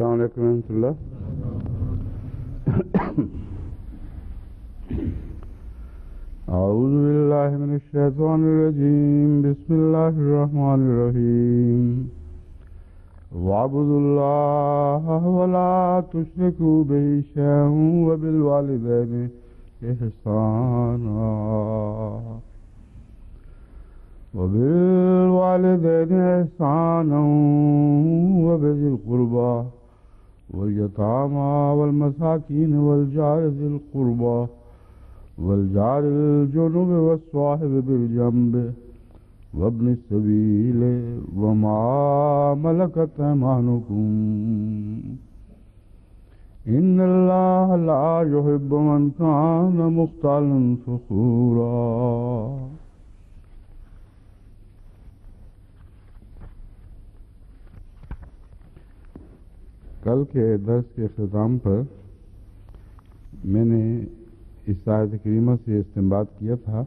السلام علیکم ورحمۃ اللہ. اعوذ باللہ من الشیطان الرجیم. بسم اللہ الرحمن الرحیم. واعبدوا اللہ ولا تشرکوا بہ شیئا وبالوالدین احسانا وبذي القربى واليتامى والمساكين والجار ذي القربى والجار الجنب والصاحب بالجنب وابن السبيل وما ملكت أيمانكم إن الله لا يحب من كان مختالا فخورا. کل کے درس کے اختتام پر میں نے اس آیت کریمہ سے استنباط کیا تھا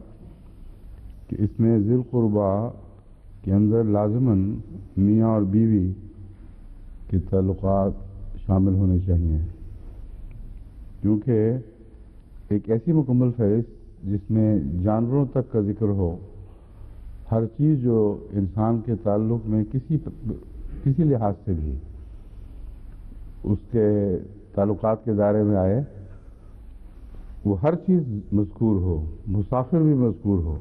کہ اس میں ذی القربیٰ کے اندر لازماً میاں اور بیوی کے تعلقات شامل ہونے چاہیے، کیونکہ ایک ایسی مکمل فہرست جس میں جانوروں تک کا ذکر ہو، ہر چیز جو انسان کے تعلق میں کسی لحاظ سے بھی اس کے تعلقات کے دائرے میں آئے، وہ ہر چیز مذکور ہو، مسافر بھی مذکور ہو،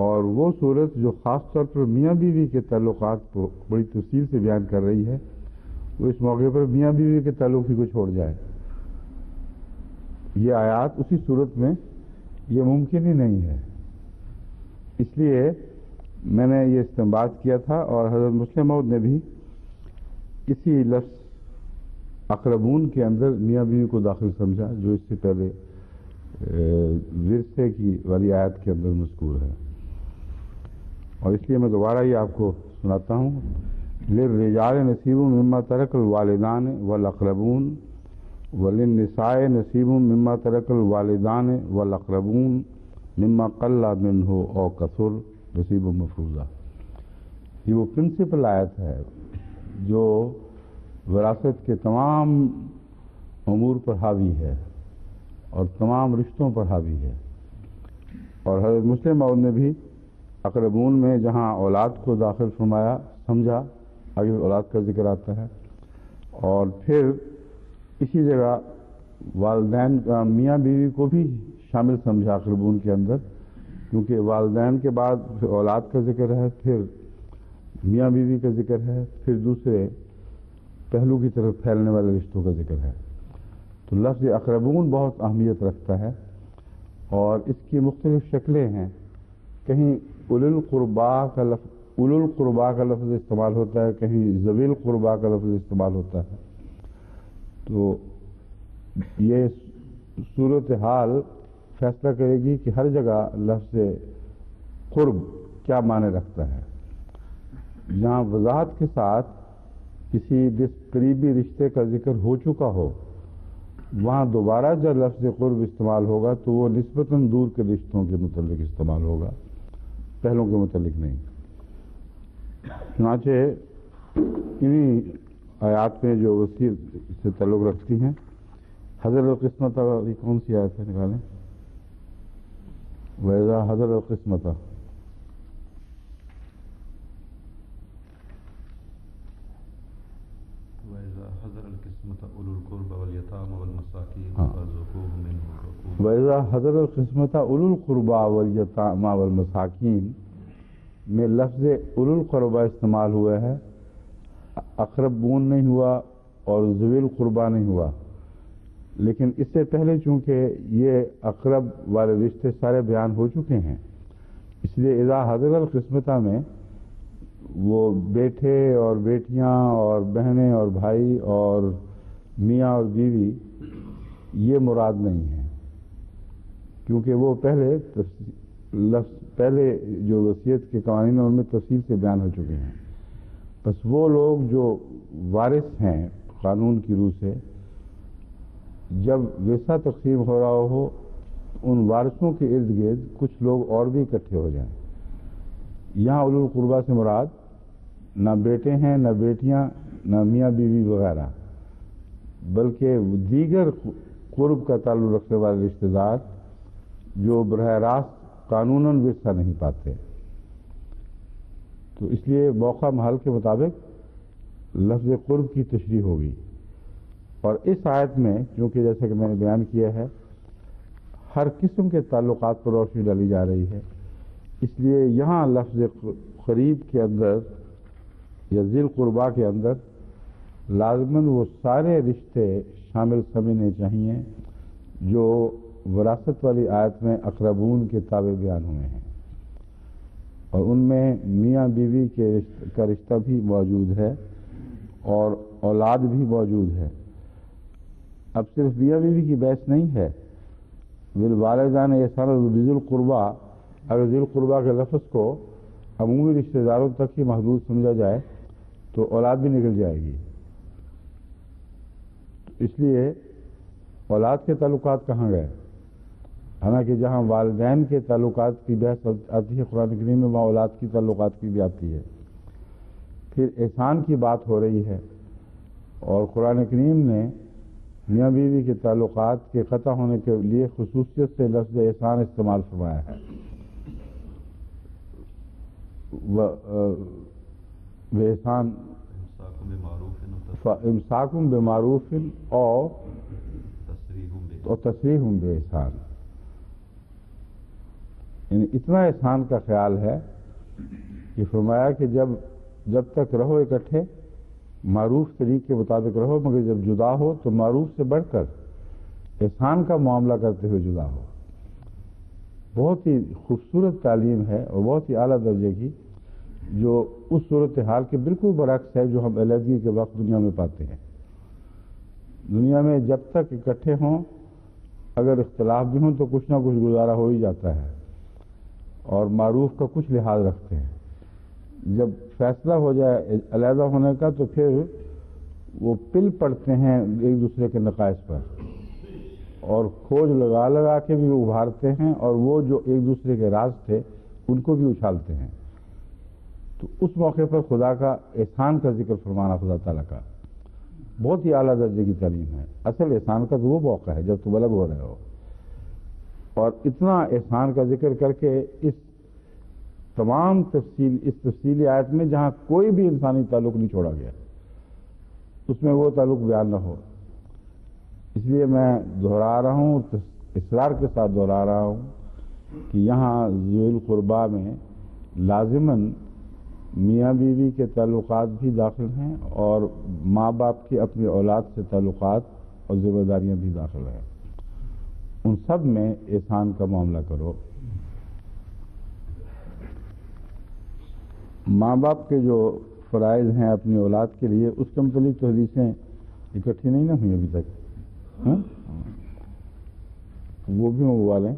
اور وہ صورت جو خاص طور پر میاں بیوی کے تعلقات کو بڑی تفصیل سے بیان کر رہی ہے، وہ اس موقع پر میاں بیوی کے تعلق ہی کو چھوڑ جائے. یہ آیات اسی صورت میں یہ ممکن ہی نہیں ہے. اس لیے میں نے یہ استنباط کیا تھا، اور حضرت مسلم موعود نے بھی کسی لفظ اقربون کے اندر میاں بیوی کو داخل سمجھا جو اس سے پہلے ورثے کی والی آیت کے اندر مذکور ہے. اور اس لیے میں دوبارہ یہ آپ کو سناتا ہوں. للرجال نصیب مما ترک الوالدان والاقربون وللنساء نصیب مما ترک الوالدان والاقربون مما قل منہ او کثر نصیب مفروضہ. یہ وہ پرنسپل آیت ہے جو وراثت کے تمام امور پر حاوی ہے اور تمام رشتوں پر حاوی ہے. اور حضرت مسلم موعود نے بھی اقربون میں جہاں اولاد کو داخل فرمایا سمجھا، آگے اولاد کا ذکر آتا ہے، اور پھر اسی جگہ والدین میاں بیوی کو بھی شامل سمجھا اقربون کے اندر، کیونکہ والدین کے بعد پھر اولاد کا ذکر ہے، پھر میاں بیوی کا ذکر ہے، پھر دوسرے پہلو کی طرف پھیلنے والے رشتوں کا ذکر ہے. تو لفظ اقربون بہت اہمیت رکھتا ہے، اور اس کی مختلف شکلیں ہیں. کہیں اولو القربا کا لفظ استعمال ہوتا ہے، کہیں ذوی القربا کا لفظ استعمال ہوتا ہے. تو یہ صورتحال فیصلہ کرے گی کہ ہر جگہ لفظ قرب کیا معنی رکھتا ہے. جہاں وضاحت کے ساتھ کسی قریبی رشتے کا ذکر ہو چکا ہو، وہاں دوبارہ جب لفظ قرب استعمال ہوگا تو وہ نسبتاً دور کے رشتوں کے متعلق استعمال ہوگا، پہلوں کے متعلق نہیں. چنانچہ انہی آیات میں جو وسیع سے تعلق رکھتی ہیں، حضر القسمت والی کون سی آیت ہے نکالیں؟ وَإِذَا حَضَرَ الْقِسْمَةَ وَإِذَا حَضَرَ الْقِسْمَةَ أُولُو الْقُرْبَى وَالْيَتَامَى وَالْمَسَاكِينَ میں لفظ اولو القربہ استعمال ہوا ہے، اقربون نہیں ہوا اور ذوی القربہ نہیں ہوا. لیکن اس سے پہلے چونکہ یہ اقرب والے رشتے سارے بیان ہو چکے ہیں، اس لیے اذا حضر القسمتہ میں وہ بیٹے اور بیٹیاں اور بہنیں اور بھائی اور میاں اور بیوی یہ مراد نہیں ہے، کیونکہ وہ پہلے جو وصیت کے قوانین ہیں ان میں تفصیل سے بیان ہو چکے ہیں. بس وہ لوگ جو وارث ہیں قانون کی روح سے، جب ورثہ تقسیم ہو رہا ہو ان وارثوں کے ارد گرد کچھ لوگ اور بھی اکٹھے ہو جائیں. یہاں اولو القربہ سے مراد نہ بیٹے ہیں نہ بیٹیاں نہ میاں بیوی وغیرہ، بلکہ دیگر قرب کا تعلق رکھنے والے رشتہ دار جو براہ راست قانوناً ورثہ نہیں پاتے. تو اس لیے موقع محل کے مطابق لفظ قرب کی تشریح ہوگی. اور اس آیت میں چونکہ جیسا کہ میں نے بیان کیا ہے ہر قسم کے تعلقات پر روشنی ڈالی جا رہی ہے، اس لیے یہاں لفظ قریب کے اندر یا ذی القربا کے اندر لازماً وہ سارے رشتے شامل سمجھنے چاہیے جو وراثت والی آیت میں اقربون کے تابع بیان ہوئے ہیں، اور ان میں میاں بیوی کا رشتہ بھی موجود ہے اور اولاد بھی موجود ہے. اب صرف میاں بیوی کی بحث نہیں ہے، بالوالدین احسانا وبذی القربا، اگر ذی القربا کے لفظ کو عمومی رشتہ داروں تک ہی محدود سمجھا جائے تو اولاد بھی نکل جائے گی. اس لیے اولاد کے تعلقات کہاں گئے؟ حالانکہ جہاں والدین کے تعلقات کی بحث آتی ہے قرآن کریم میں، وہاں اولاد کی تعلقات کی بھی آتی ہے. پھر احسان کی بات ہو رہی ہے، اور قرآن کریم نے میاں بیوی کے تعلقات کے قطع ہونے کے لیے خصوصیت سے لفظ احسان استعمال فرمایا ہے. احسان امساکم بمعروف اور تسریح باحسان، یعنی اتنا احسان کا خیال ہے کہ فرمایا کہ جب تک رہو اکٹھے معروف طریق کے مطابق رہو، مگر جب جدا ہو تو معروف سے بڑھ کر احسان کا معاملہ کرتے ہوئے جدا ہو. بہت ہی خوبصورت تعلیم ہے اور بہت ہی اعلیٰ درجے کی، جو اس صورتحال کے بالکل برعکس ہے جو ہم علیحدگی کے وقت دنیا میں پاتے ہیں. دنیا میں جب تک اکٹھے ہوں، اگر اختلاف بھی ہوں تو کچھ نہ کچھ گزارا ہو ہی جاتا ہے اور معروف کا کچھ لحاظ رکھتے ہیں. جب فیصلہ ہو جائے علیحدہ ہونے کا تو پھر وہ پل پڑتے ہیں ایک دوسرے کے نقائص پر، اور کھوج لگا کے بھی ابھارتے ہیں، اور وہ جو ایک دوسرے کے راز تھے ان کو بھی اچھالتے ہیں. تو اس موقع پر خدا کا احسان کا ذکر فرمانا خدا تعالیٰ کا بہت ہی اعلیٰ درجے کی تعلیم ہے. اصل احسان کا تو وہ موقع ہے جب تم الگ ہو رہے ہو، اور اتنا احسان کا ذکر کر کے اس تفصیلی آیت میں جہاں کوئی بھی انسانی تعلق نہیں چھوڑا گیا، اس میں وہ تعلق بیان نہ ہو. اس لیے میں دہرا رہا ہوں، اصرار کے ساتھ دہرا رہا ہوں کہ یہاں ذی القربا میں لازماً میاں بیوی کے تعلقات بھی داخل ہیں اور ماں باپ کی اپنی اولاد سے تعلقات اور ذمہ داریاں بھی داخل ہیں. ان سب میں احسان کا معاملہ کرو. ماں باپ کے جو فرائض ہیں اپنی اولاد کے لیے، اس کے متعلق تو حدیثیں اکٹھی نہیں نہ ہوئی ابھی تک، وہ بھی منگوا لیں.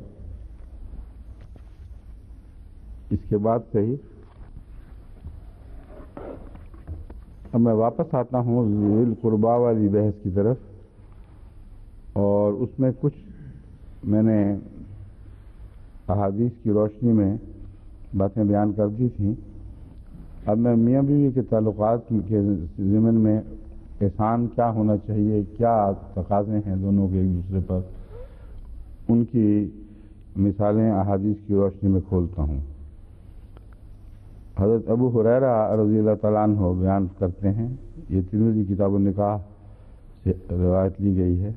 اس کے بعد سے ہی اب میں واپس آتا ہوں ذی القربا والی بحث کی طرف، اور اس میں کچھ میں نے احادیث کی روشنی میں باتیں بیان کر دی تھیں. اب میں میاں بیوی کے تعلقات کے ضمن میں احسان کیا ہونا چاہیے، کیا تقاضے ہیں دونوں کے ایک دوسرے پر، ان کی مثالیں احادیث کی روشنی میں کھولتا ہوں. حضرت ابو ہریرہ رضی اللہ تعالیٰ عنہ بیان کرتے ہیں، یہ ترمذی کتاب النکاح سے روایت لی گئی ہے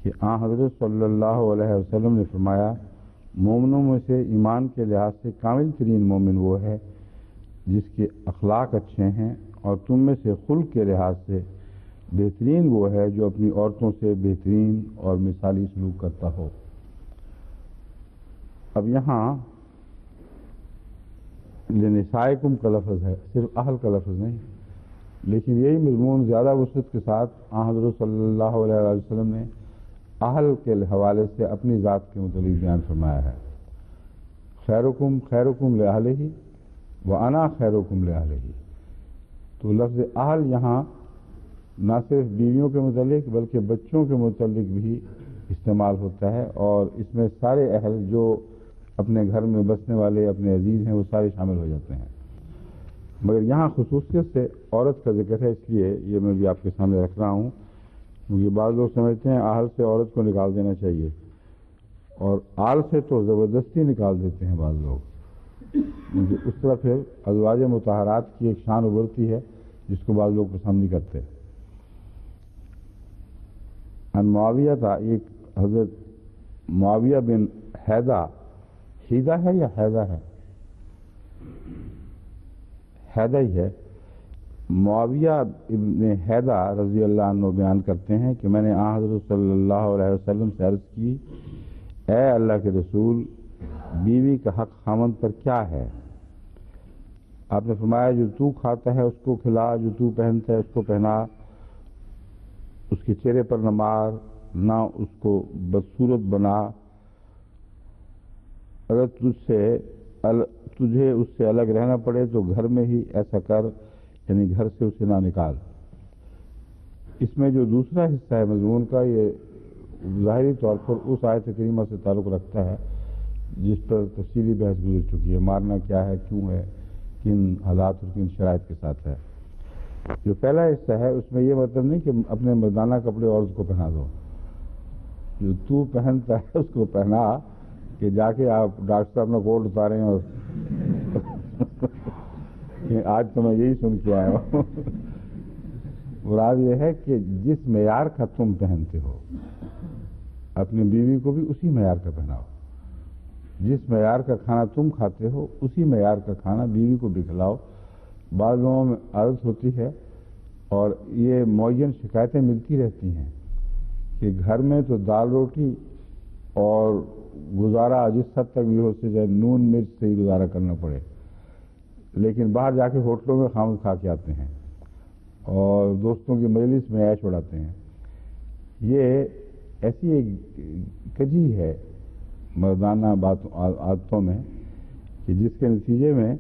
کہ حضرت صلی اللہ علیہ وسلم نے فرمایا، مومنوں میں سے ایمان کے لحاظ سے کامل ترین مومن وہ ہے جس کے اخلاق اچھے ہیں، اور تم میں سے خلق کے لحاظ سے بہترین وہ ہے جو اپنی عورتوں سے بہترین اور مثالی سلوک کرتا ہو. اب یہاں لنسائکم کا لفظ ہے، صرف اہل کا لفظ نہیں، لیکن یہی مضمون زیادہ وسعت کے ساتھ حضرت صلی اللہ علیہ وسلم نے اہل کے حوالے سے اپنی ذات کے متعلق بیان فرمایا ہے. خیرکم خیرکم لأہلہ وَأَنَا خَيْرُكُمْ لِأَهْلِهِ. تو لفظ اہل یہاں نہ صرف بیویوں کے متعلق بلکہ بچوں کے متعلق بھی استعمال ہوتا ہے، اور اس میں سارے اہل جو اپنے گھر میں بسنے والے اپنے عزیز ہیں وہ سارے شامل ہو جاتے ہیں. مگر یہاں خصوصیت سے عورت کا ذکر ہے، اس لیے یہ میں بھی آپ کے سامنے رکھ رہا ہوں، کیونکہ بعض لوگ سمجھتے ہیں آہل سے عورت کو نکال دینا چاہیے، اور آل سے تو زبردستی نکال دیتے ہیں بعض لوگ، کیونکہ اس طرح پھر ازواج مطہرات کی ایک شان ابھرتی ہے جس کو بعض لوگ پسند نہیں کرتے۔ ان معاویہ تھا ایک، حضرت معاویہ بن حیدہ، حیدہ ہے یا حیدہ ہے؟ حیدہ ہی ہے۔ معاویہ ابن حیدہ رضی اللہ عنہ بیان کرتے ہیں کہ میں نے حضرت صلی اللہ علیہ وسلم سے عرض کی، اے اللہ کے رسول، بیوی کا حق خامند پر کیا ہے؟ آپ نے فرمایا جو تو کھاتا ہے اس کو کھلا، جو تو پہنتا ہے اس کو پہنا، اس کے چہرے پر نہ مار، نہ اس کو بدصورت بنا، اگر تجھے اس سے الگ رہنا پڑے تو گھر میں ہی ایسا کر، یعنی گھر سے اسے نہ نکال۔ اس میں جو دوسرا حصہ ہے مضمون کا، یہ ظاہری طور پر اس آیت کریمہ سے تعلق رکھتا ہے جس پر تفصیلی بحث گزر چکی ہے، مارنا کیا ہے، کیوں ہے، کن حالات اور کن شرائط کے ساتھ ہے۔ جو پہلا حصہ ہے اس میں یہ مطلب نہیں کہ اپنے مردانہ کپڑے عورت کو پہنا دو، جو تو پہنتا ہے اس کو پہنا، کہ جا کے آپ ڈاکٹر صاحب اپنا کوٹ اتاریں اور کہ آج تو میں یہی سن کے آیا ہوں۔ مراد یہ ہے کہ جس معیار کا تم پہنتے ہو اپنی بیوی کو بھی اسی معیار کا پہناؤ، جس معیار کا کھانا تم کھاتے ہو اسی معیار کا کھانا بیوی کو بھی کھلاؤ۔ بعض لوگوں میں عادت ہوتی ہے اور یہ معین شکایتیں ملتی رہتی ہیں کہ گھر میں تو دال روٹی اور گزارا جس حد تک بھی ہو سکے نون مرچ سے ہی گزارا کرنا پڑے، لیکن باہر جا کے ہوٹلوں میں خامد کھا کے آتے ہیں اور دوستوں کی مجلس میں عیش اڑاتے ہیں۔ یہ ایسی ایک کجی ہے مردانہ عادتوں میں کہ جس کے نتیجے میں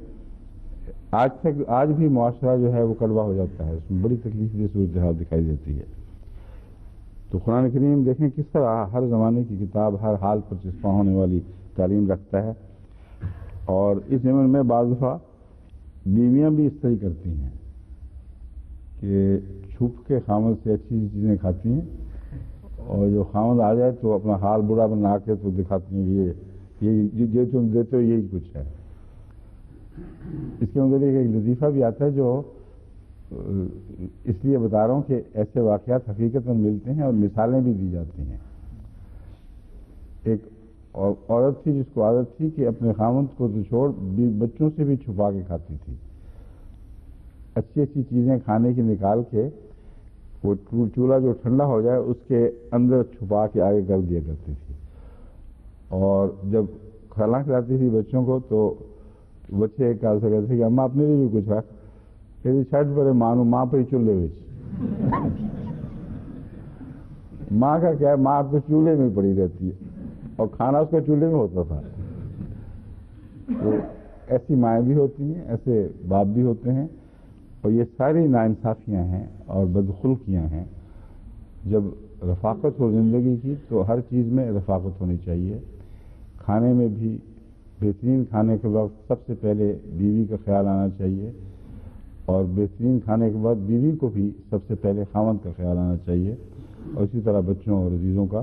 آج بھی معاشرہ جو ہے وہ کڑوا ہو جاتا ہے، اس میں بڑی تکلیف دہ صورتحال دکھائی دیتی ہے۔ تو قرآن کریم دیکھیں کس طرح ہر زمانے کی کتاب ہر حال پر چسپاں ہونے والی تعلیم رکھتا ہے، اور اس ضمن میں بعض دفعہ بیویاں بھی اس طرح کرتی ہیں کہ چھپ کے خامد سے اچھی چیزیں کھاتی ہیں، اور جو خامد آ جائے تو اپنا حال برا بنا کے تو دکھاتی ہیں یہ تم دیتے ہو یہی کچھ ہے۔ اس کے متعلق ایک لطیفہ بھی آتا ہے جو اس لیے بتا رہا ہوں کہ ایسے واقعات حقیقت میں ملتے ہیں اور مثالیں بھی دی جاتی ہیں۔ ایک عورت تھی جس کو عادت تھی کہ اپنے خامند کو تو چھوڑ بچوں سے بھی چھپا کے کھاتی تھی، اچھی اچھی چیزیں کھانے کی نکال کے وہ چولہا جو ٹھنڈا ہو جائے اس کے اندر چھپا کے آگے کر دیا کرتی تھی، اور جب کھانا کھلاتی تھی بچوں کو تو بچے ایک کال سے کہتے تھے کہ اماں اپنے لیے بھی کچھ رکھ، کہ چھٹ پر مانو ماں پہ ہی چولہے بچ ماں کا کیا ہے، ماں تو چولہے میں پڑی رہتی ہے اور کھانا اس کا چولہے میں ہوتا تھا۔ تو ایسی مائیں بھی ہوتی ہیں، ایسے باپ بھی ہوتے ہیں، اور یہ ساری ناانصافیاں ہیں اور بدخلقیاں ہیں۔ جب رفاقت ہو زندگی کی تو ہر چیز میں رفاقت ہونی چاہیے، کھانے میں بھی بہترین کھانے کے وقت سب سے پہلے بیوی کا خیال آنا چاہیے، اور بہترین کھانے کے بعد بیوی کو بھی سب سے پہلے خاوند کا خیال آنا چاہیے، اور اسی طرح بچوں اور عزیزوں کا۔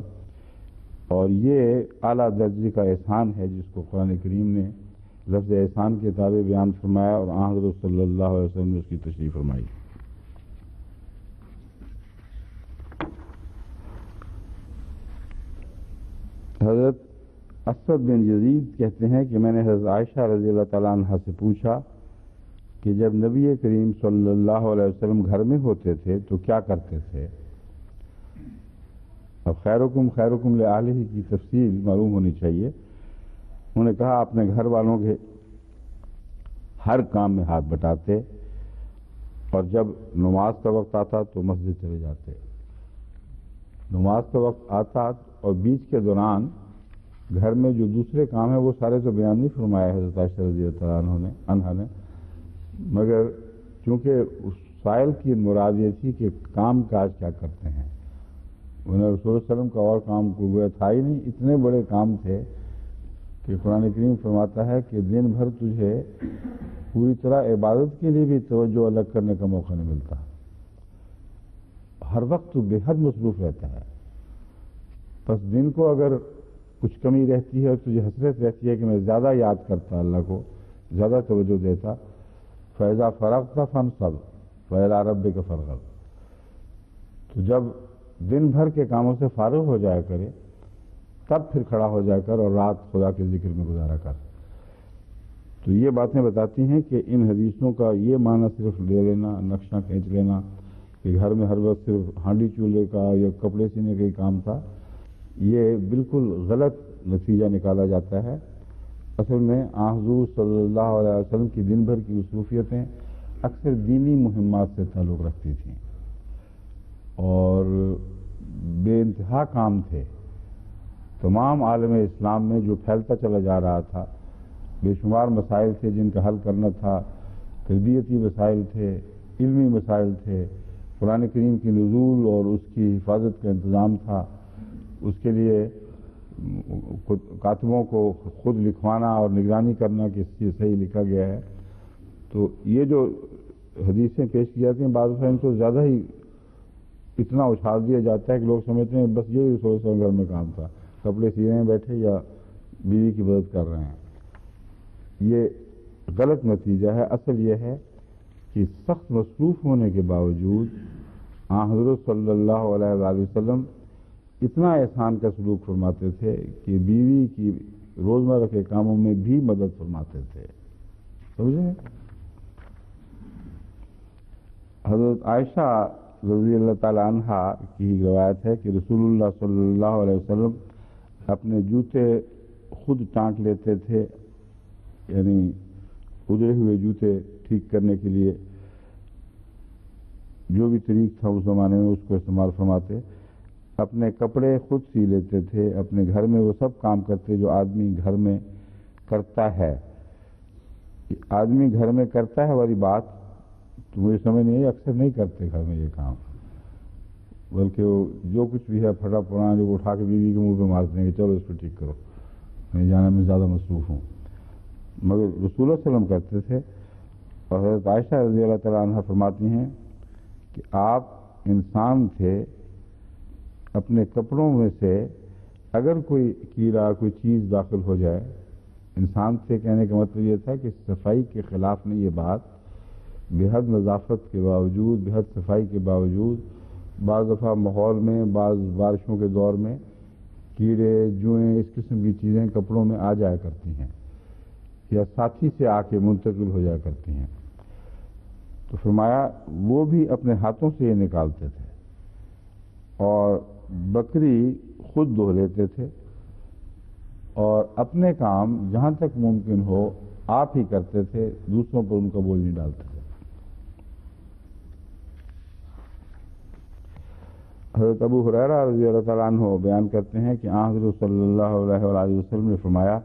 اور یہ اعلیٰ درجے کا احسان ہے جس کو قرآن کریم نے لفظ احسان کے تابع بیان فرمایا، اور حضرت صلی اللہ علیہ وسلم نے اس کی تشریح فرمائی۔ حضرت اسد بن یزید کہتے ہیں کہ میں نے حضرت عائشہ رضی اللہ تعالیٰ عنہ سے پوچھا کہ جب نبی کریم صلی اللہ علیہ وسلم گھر میں ہوتے تھے تو کیا کرتے تھے؟ اب خیرکم لأہلہ کی تفصیل معلوم ہونی چاہیے۔ انہوں نے کہا اپنے گھر والوں کے ہر کام میں ہاتھ بٹاتے، اور جب نماز کا وقت آتا تو مسجد چلے جاتے، نماز کا وقت آتا اور بیچ کے دوران گھر میں جو دوسرے کام ہیں وہ سارے تو بیان نہیں فرمائے حضرت عائشہ رضی اللہ عنہا نے، مگر چونکہ اس سائل کی مراد یہ تھی کہ کام کاج کیا کرتے ہیں، انہیں رسول اللہ علیہ وسلم کا اور کام کوئی تھا ہی نہیں، اتنے بڑے کام تھے کہ قرآن کریم فرماتا ہے کہ دن بھر تجھے پوری طرح عبادت کے لیے بھی توجہ الگ کرنے کا موقع نہیں ملتا. ہر وقت تو بے حد مصروف رہتا ہے. بس دن کو اگر کچھ کمی رہتی ہے اور تجھے حسرت رہتی ہے کہ میں زیادہ یاد کرتا اللہ کو، زیادہ توجہ دیتا، فَإِذَا فَرَغْتَ فَانْصَبْ وَإِلَىٰ رَبِّكَ فَارْغَب. تو جب دن بھر کے کاموں سے فارغ ہو جایا کرے تب پھر کھڑا ہو جا کر اور رات خدا کے ذکر میں گزارا کر. تو یہ باتیں بتاتی ہیں کہ ان حدیثوں کا یہ معنی صرف لے لینا، نقشہ کھینچ لینا کہ گھر میں ہر وقت صرف ہانڈی چولہے کا یا کپڑے سینے کا ہی کام تھا، یہ بالکل غلط نتیجہ نکالا جاتا ہے. اصل میں حضور صلی اللہ علیہ وسلم کی دن بھر کی مصروفیتیں اکثر دینی مہمات سے تعلق رکھتی تھیں اور بے انتہا کام تھے. تمام عالم اسلام میں جو پھیلتا چلا جا رہا تھا، بے شمار مسائل تھے جن کا حل کرنا تھا، تربیتی مسائل تھے، علمی مسائل تھے، قرآن کریم کی نزول اور اس کی حفاظت کا انتظام تھا. اس کے لیے کاتبوں کو خود لکھوانا اور نگرانی کرنا کہ اس صحیح لکھا گیا ہے. تو یہ جو حدیثیں پیش کی جاتی ہیں بعض ان کو زیادہ ہی اتنا اچھال دیا جاتا ہے کہ لوگ سمجھتے ہیں بس یہی رسول صلی اللہ علیہ وسلم گھر میں کام تھا، کپڑے سی رہے ہیں بیٹھے یا بیوی کی مدد کر رہے ہیں. یہ غلط نتیجہ ہے. اصل یہ ہے کہ سخت مصروف ہونے کے باوجود حضرت صلی اللہ علیہ وآلہ وسلم اتنا احسان کا سلوک فرماتے تھے کہ بیوی کی روزمرہ کے کاموں میں بھی مدد فرماتے تھے. سمجھے؟ حضرت عائشہ رضی اللہ تعالی عنہا کی روایت ہے کہ رسول اللہ صلی اللہ علیہ وسلم اپنے جوتے خود ٹانک لیتے تھے، یعنی ادھرے ہوئے جوتے ٹھیک کرنے کے لیے جو بھی طریق تھا اس زمانے میں اس کو استعمال فرماتے. اپنے کپڑے خود سی لیتے تھے. اپنے گھر میں وہ سب کام کرتے جو آدمی گھر میں کرتا ہے. آدمی گھر میں کرتا ہے والی بات تو مجھے سمجھ نہیں ہے، اکثر نہیں کرتے گھر میں یہ کام، بلکہ وہ جو کچھ بھی ہے پھٹا پرانا جو اٹھا کے بیوی کے منہ پہ مارتے ہیں کہ چلو اس کو ٹھیک کرو، میں جانا میں زیادہ مصروف ہوں. مگر رسول اللہ صلی اللہ علیہ وسلم کرتے تھے. اور حضرت عائشہ رضی اللہ تعالیٰ عنہ فرماتی ہیں کہ آپ انسان تھے، اپنے کپڑوں میں سے اگر کوئی کیڑا کوئی چیز داخل ہو جائے، انسان سے کہنے کا مطلب یہ تھا کہ صفائی کے خلاف نہیں یہ بات، بے حد نظافت کے باوجود، بے حد صفائی کے باوجود بعض دفعہ ماحول میں، بعض بارشوں کے دور میں کیڑے جوئیں اس قسم کی چیزیں کپڑوں میں آ جایا کرتی ہیں یا ساتھی سے آ کے منتقل ہو جایا کرتی ہیں. تو فرمایا وہ بھی اپنے ہاتھوں سے یہ نکالتے تھے اور بکری خود دھو لیتے تھے اور اپنے کام جہاں تک ممکن ہو آپ ہی کرتے تھے، دوسروں پر ان کا بوجھ نہیں ڈالتے تھے. حضرت ابو ہریرہ رضی اللہ تعالیٰ عنہ بیان کرتے ہیں کہ حضرت صلی اللہ علیہ وآلہ وسلم نے فرمایا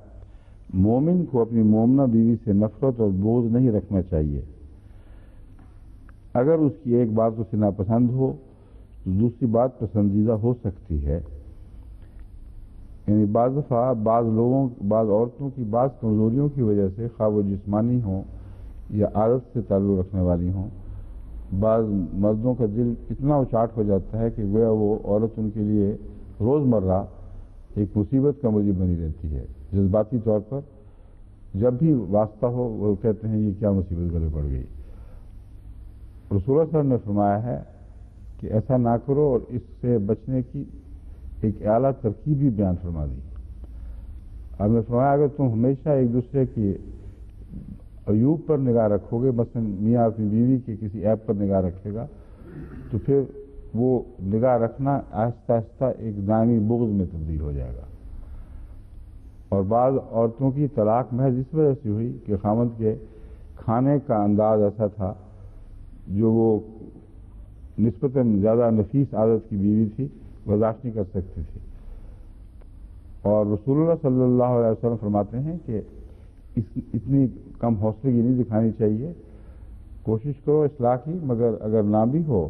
مومن کو اپنی مومنہ بیوی سے نفرت اور بغض نہیں رکھنا چاہیے. اگر اس کی ایک بات اسے ناپسند ہو تو دوسری بات پسندیدہ ہو سکتی ہے. یعنی بعض دفعہ بعض عورتوں کی بعض کمزوریوں کی وجہ سے، خواہ وہ جسمانی ہوں یا عادت سے تعلق رکھنے والی ہوں، بعض مردوں کا دل اتنا اچاٹ ہو جاتا ہے کہ گویا وہ عورت ان کے لیے روزمرہ ایک مصیبت کا موجب بنی رہتی ہے. جذباتی طور پر جب بھی واسطہ ہو وہ کہتے ہیں یہ کیا مصیبت گلے پڑ گئی. رسول اللہ صلی اللہ علیہ وسلم نے فرمایا ہے کہ ایسا نہ کرو اور اس سے بچنے کی ایک اعلیٰ ترکیب بھی بیان فرما دی. آپ نے فرمایا اگر تم ہمیشہ ایک دوسرے کی عیوب پر نگاہ رکھو گے، مثلا میاں اپنی بیوی کے کسی عیب پر نگاہ رکھے گا تو پھر وہ نگاہ رکھنا آہستہ آہستہ ایک دائمی بغض میں تبدیل ہو جائے گا. اور بعض عورتوں کی طلاق محض اس وجہ سے ہوئی کہ خاوند کے کھانے کا انداز ایسا تھا، جو وہ نسبتاً زیادہ نفیس عادت کی بیوی تھی برداشت نہیں کر سکتی تھی. اور رسول اللہ صلی اللہ علیہ وسلم فرماتے ہیں کہ اتنی کم حوصلگی نہیں دکھانی چاہیے، کوشش کرو اصلاح کی، مگر اگر نہ بھی ہو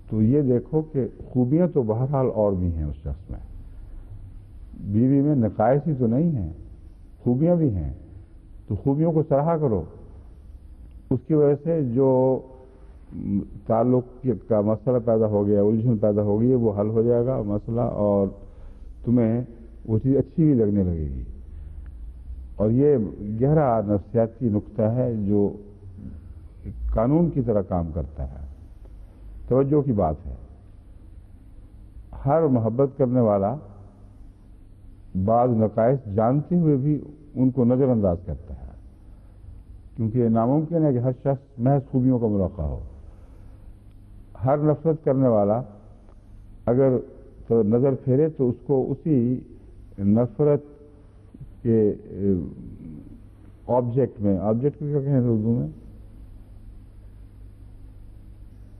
تو یہ دیکھو کہ خوبیاں تو بہرحال اور بھی ہیں اس شخص میں، بیوی میں نقائص ہی تو نہیں ہیں، خوبیاں بھی ہیں، تو خوبیوں کو سراہا کرو اس کی وجہ سے جو تعلق کا مسئلہ پیدا ہو گیا، الجھن پیدا ہو گئی ہے، وہ حل ہو جائے گا مسئلہ، اور تمہیں وہ چیز اچھی بھی لگنے لگے گی۔ اور یہ گہرا نفسیاتی نقطہ ہے جو قانون کی طرح کام کرتا ہے۔ توجہ کی بات ہے، ہر محبت کرنے والا بعض نقائص جانتے ہوئے بھی ان کو نظر انداز کرتا ہے، کیونکہ یہ ناممکن ہے کہ ہر شخص محض خوبیوں کا مرقع ہو۔ ہر نفرت کرنے والا اگر تو نظر پھیرے تو اس کو اسی نفرت کے آبجیکٹ میں، آبجیکٹ کو کیا کہیں اردو میں،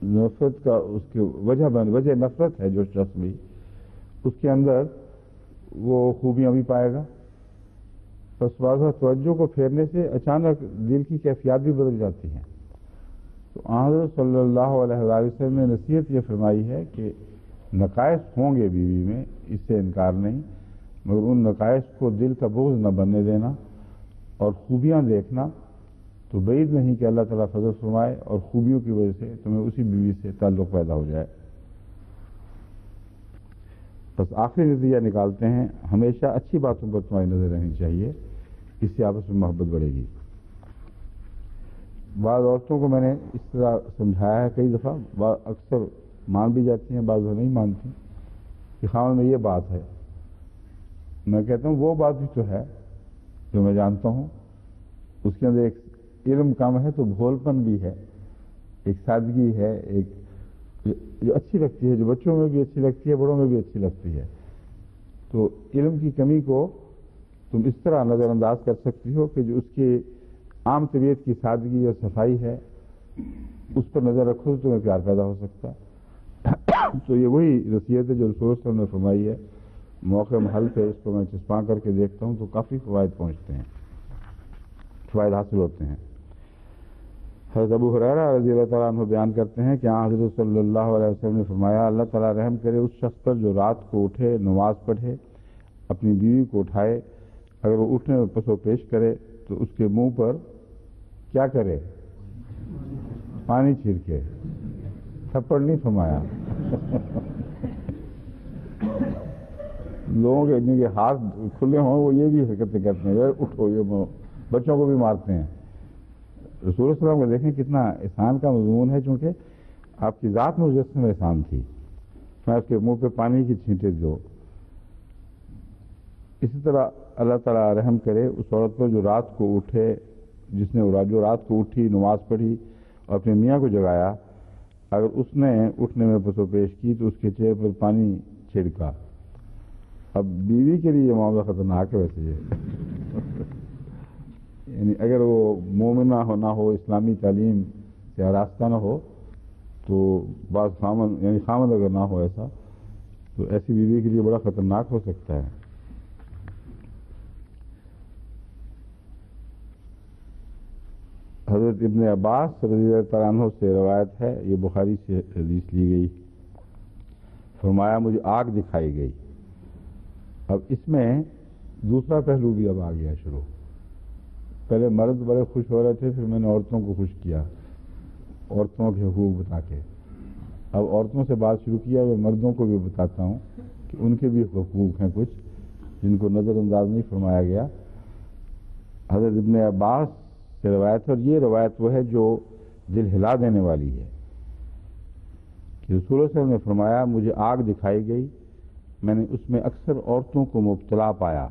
نفرت کا اس کی وجہ نفرت ہے جو شخص بھی، اس کے اندر وہ خوبیاں بھی پائے گا۔ بس واضح توجہ کو پھیرنے سے اچانک دل کی کیفیات بھی بدل جاتی ہیں۔ تو حضرت صلی اللہ علیہ وآلہ وسلم نے نصیحت یہ فرمائی ہے کہ نقائص ہوں گے بیوی میں، اس سے انکار نہیں، مگر ان نقائص کو دل کا بغض نہ بننے دینا، اور خوبیاں دیکھنا تو بعید نہیں کہ اللہ تعالیٰ فضل فرمائے اور خوبیوں کی وجہ سے تمہیں اسی بیوی سے تعلق پیدا ہو جائے۔ بس آخری نتیجہ نکالتے ہیں، ہمیشہ اچھی باتوں پر تمہاری نظر رہنی چاہیے، اس سے آپس میں محبت بڑھے گی۔ بعض عورتوں کو میں نے اس طرح سمجھایا ہے کئی دفعہ، اکثر مان بھی جاتی ہیں، بعض وہ نہیں مانتی، کہ خاوند میں یہ بات ہے۔ میں کہتا ہوں وہ بات بھی تو ہے جو میں جانتا ہوں، اس کے اندر ایک علم کم ہے تو بھولپن بھی ہے، ایک سادگی ہے، ایک جو اچھی لگتی ہے، جو بچوں میں بھی اچھی لگتی ہے، بڑوں میں بھی اچھی لگتی ہے۔ تو علم کی کمی کو تم اس طرح نظر انداز کر سکتی ہو کہ جو اس کی عام طبیعت کی سادگی اور صفائی ہے اس پر نظر رکھو تو تمہیں پیار پیدا ہو سکتا ہے۔ تو یہ وہی نصیحت ہے جو رسول صلی اللہ علیہ وسلم نے فرمائی ہے۔ موقع محل پہ اس کو میں چسپاں کر کے دیکھتا ہوں تو کافی فوائد پہنچتے ہیں، فوائد حاصل ہوتے ہیں۔ حضرت ابو ہریرہ رضی اللہ تعالیٰ عنہ بیان کرتے ہیں کہ حضرت صلی اللہ علیہ وسلم نے فرمایا، اللہ تعالیٰ رحم کرے اس شخص پر جو رات کو اٹھے، نماز پڑھے، اپنی بیوی کو اٹھائے، اگر وہ اٹھنے میں پس و پیش کرے تو اس کے منہ پر کیا کرے؟ پانی چھڑکے۔ تھپڑ نہیں فرمایا۔ لوگوں کے جن کے ہاتھ کھلے ہوں وہ یہ بھی حرکتیں کرتے ہیں، اٹھو، یہ بچوں کو بھی مارتے ہیں۔ رسول اللہ صلی اللہ علیہ وسلم کو دیکھیں کتنا احسان کا مضمون ہے، چونکہ آپ کی ذات مجسم احسان تھی، میں اس کے منہ پہ پانی کی چھینٹے دو۔ اسی طرح اللہ تعالیٰ رحم کرے اس عورت پر جو رات کو اٹھے، جس نے جو رات کو اٹھی، نماز پڑھی اور اپنے میاں کو جگایا، اگر اس نے اٹھنے میں پس و پیش کی تو اس کے چہرے پر پانی چھڑکا۔ اب بیوی کے لیے یہ معاملہ خطرناک ہے ویسے یہ یعنی اگر وہ مومنہ نہ ہو، اسلامی تعلیم سے آراستہ نہ ہو تو بعض خامد، یعنی خامد اگر نہ ہو ایسا، تو ایسی بیوی کے لیے بڑا خطرناک ہو سکتا ہے۔ حضرت ابن عباس رضی اللہ تعالیٰ عنہ سے روایت ہے، یہ بخاری سے حدیث لی گئی، فرمایا مجھے آگ دکھائی گئی۔ اب اس میں دوسرا پہلو بھی اب آ گیا شروع۔ پہلے مرد بڑے خوش ہو رہے تھے، پھر میں نے عورتوں کو خوش کیا، عورتوں کے حقوق بتا کے۔ اب عورتوں سے بات شروع کیا، میں مردوں کو بھی بتاتا ہوں کہ ان کے بھی حقوق ہیں کچھ جن کو نظر انداز نہیں فرمایا گیا۔ حضرت ابن عباس سے روایت ہے، اور یہ روایت وہ ہے جو دل ہلا دینے والی ہے کہ رسول اللہ صلی اللہ علیہ وسلم نے فرمایا مجھے آگ دکھائی گئی، میں نے اس میں اکثر عورتوں کو مبتلا پایا،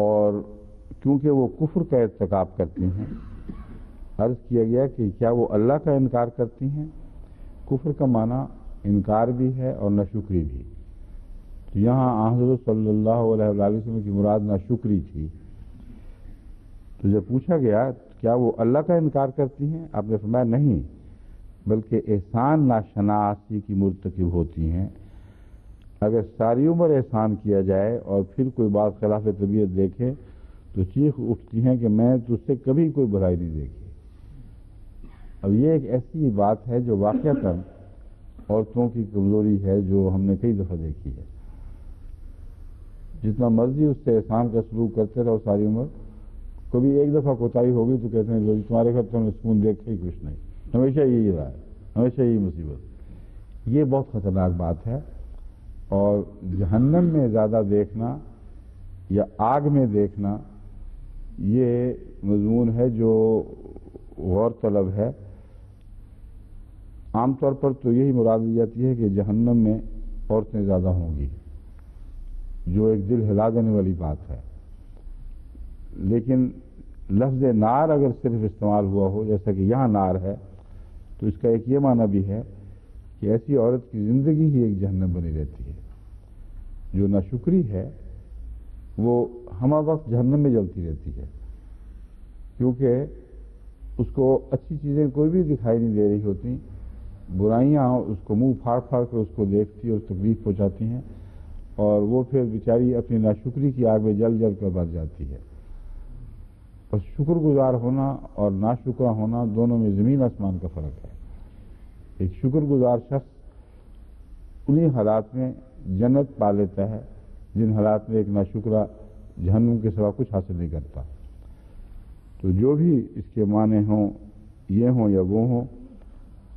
اور کیونکہ وہ کفر کا ارتکاب کرتی ہیں، عرض کیا گیا کہ کیا وہ اللہ کا انکار کرتی ہیں؟ کفر کا معنی انکار بھی ہے اور ناشکری بھی، تو یہاں حضرت صلی اللہ علیہ وسلم کی مراد ناشکری تھی۔ تو جب پوچھا گیا کیا وہ اللہ کا انکار کرتی ہیں، آپ نے فرمایا نہیں، بلکہ احسان ناشناسی کی مرتکب ہوتی ہیں۔ اگر ساری عمر احسان کیا جائے اور پھر کوئی بات خلاف طبیعت دیکھے تو چیخ اٹھتی ہیں کہ میں تجھ سے کبھی کوئی برائی نہیں دیکھی۔ اب یہ ایک ایسی بات ہے جو واقعتاً عورتوں کی کمزوری ہے، جو ہم نے کئی دفعہ دیکھی ہے۔ جتنا مرضی اس سے احسان کا سلوک کرتے رہو ساری عمر، کبھی ایک دفعہ کوتاہی ہوگی تو کہتے ہیں لوگ تمہارے گھر تو ہم نے سکون دیکھا ہی کچھ نہیں، ہمیشہ یہی رہا ہے، ہمیشہ یہی مصیبت۔ یہ بہت خطرناک بات ہے، اور جہنم میں زیادہ دیکھنا یا آگ میں دیکھنا یہ مضمون ہے جو غور طلب ہے۔ عام طور پر تو یہی مراد لی جاتی ہے کہ جہنم میں عورتیں زیادہ ہوں گی، جو ایک دل ہلا دینے والی بات ہے، لیکن لفظ نار اگر صرف استعمال ہوا ہو جیسا کہ یہاں نار ہے تو اس کا ایک یہ معنی بھی ہے کہ ایسی عورت کی زندگی ہی ایک جہنم بنی رہتی ہے، جو ناشکری ہے وہ ہمہ وقت جہنم میں جلتی رہتی ہے، کیونکہ اس کو اچھی چیزیں کوئی بھی دکھائی نہیں دے رہی ہوتی، برائیاں اس کو منہ پھاڑ پھاڑ کر اس کو دیکھتی اور تکلیف پہنچاتی ہیں، اور وہ پھر بیچاری اپنی ناشکری کی آگ میں جل جل کر مر جاتی ہے۔ اور شکر گزار ہونا اور ناشکرہ ہونا دونوں میں زمین آسمان کا فرق ہے۔ ایک شکر گزار شخص انہی حالات میں جنت پا لیتا ہے جن حالات میں ایک ناشکرہ جہنم کے سوا کچھ حاصل نہیں کرتا۔ تو جو بھی اس کے معنی ہوں، یہ ہوں یا وہ ہوں،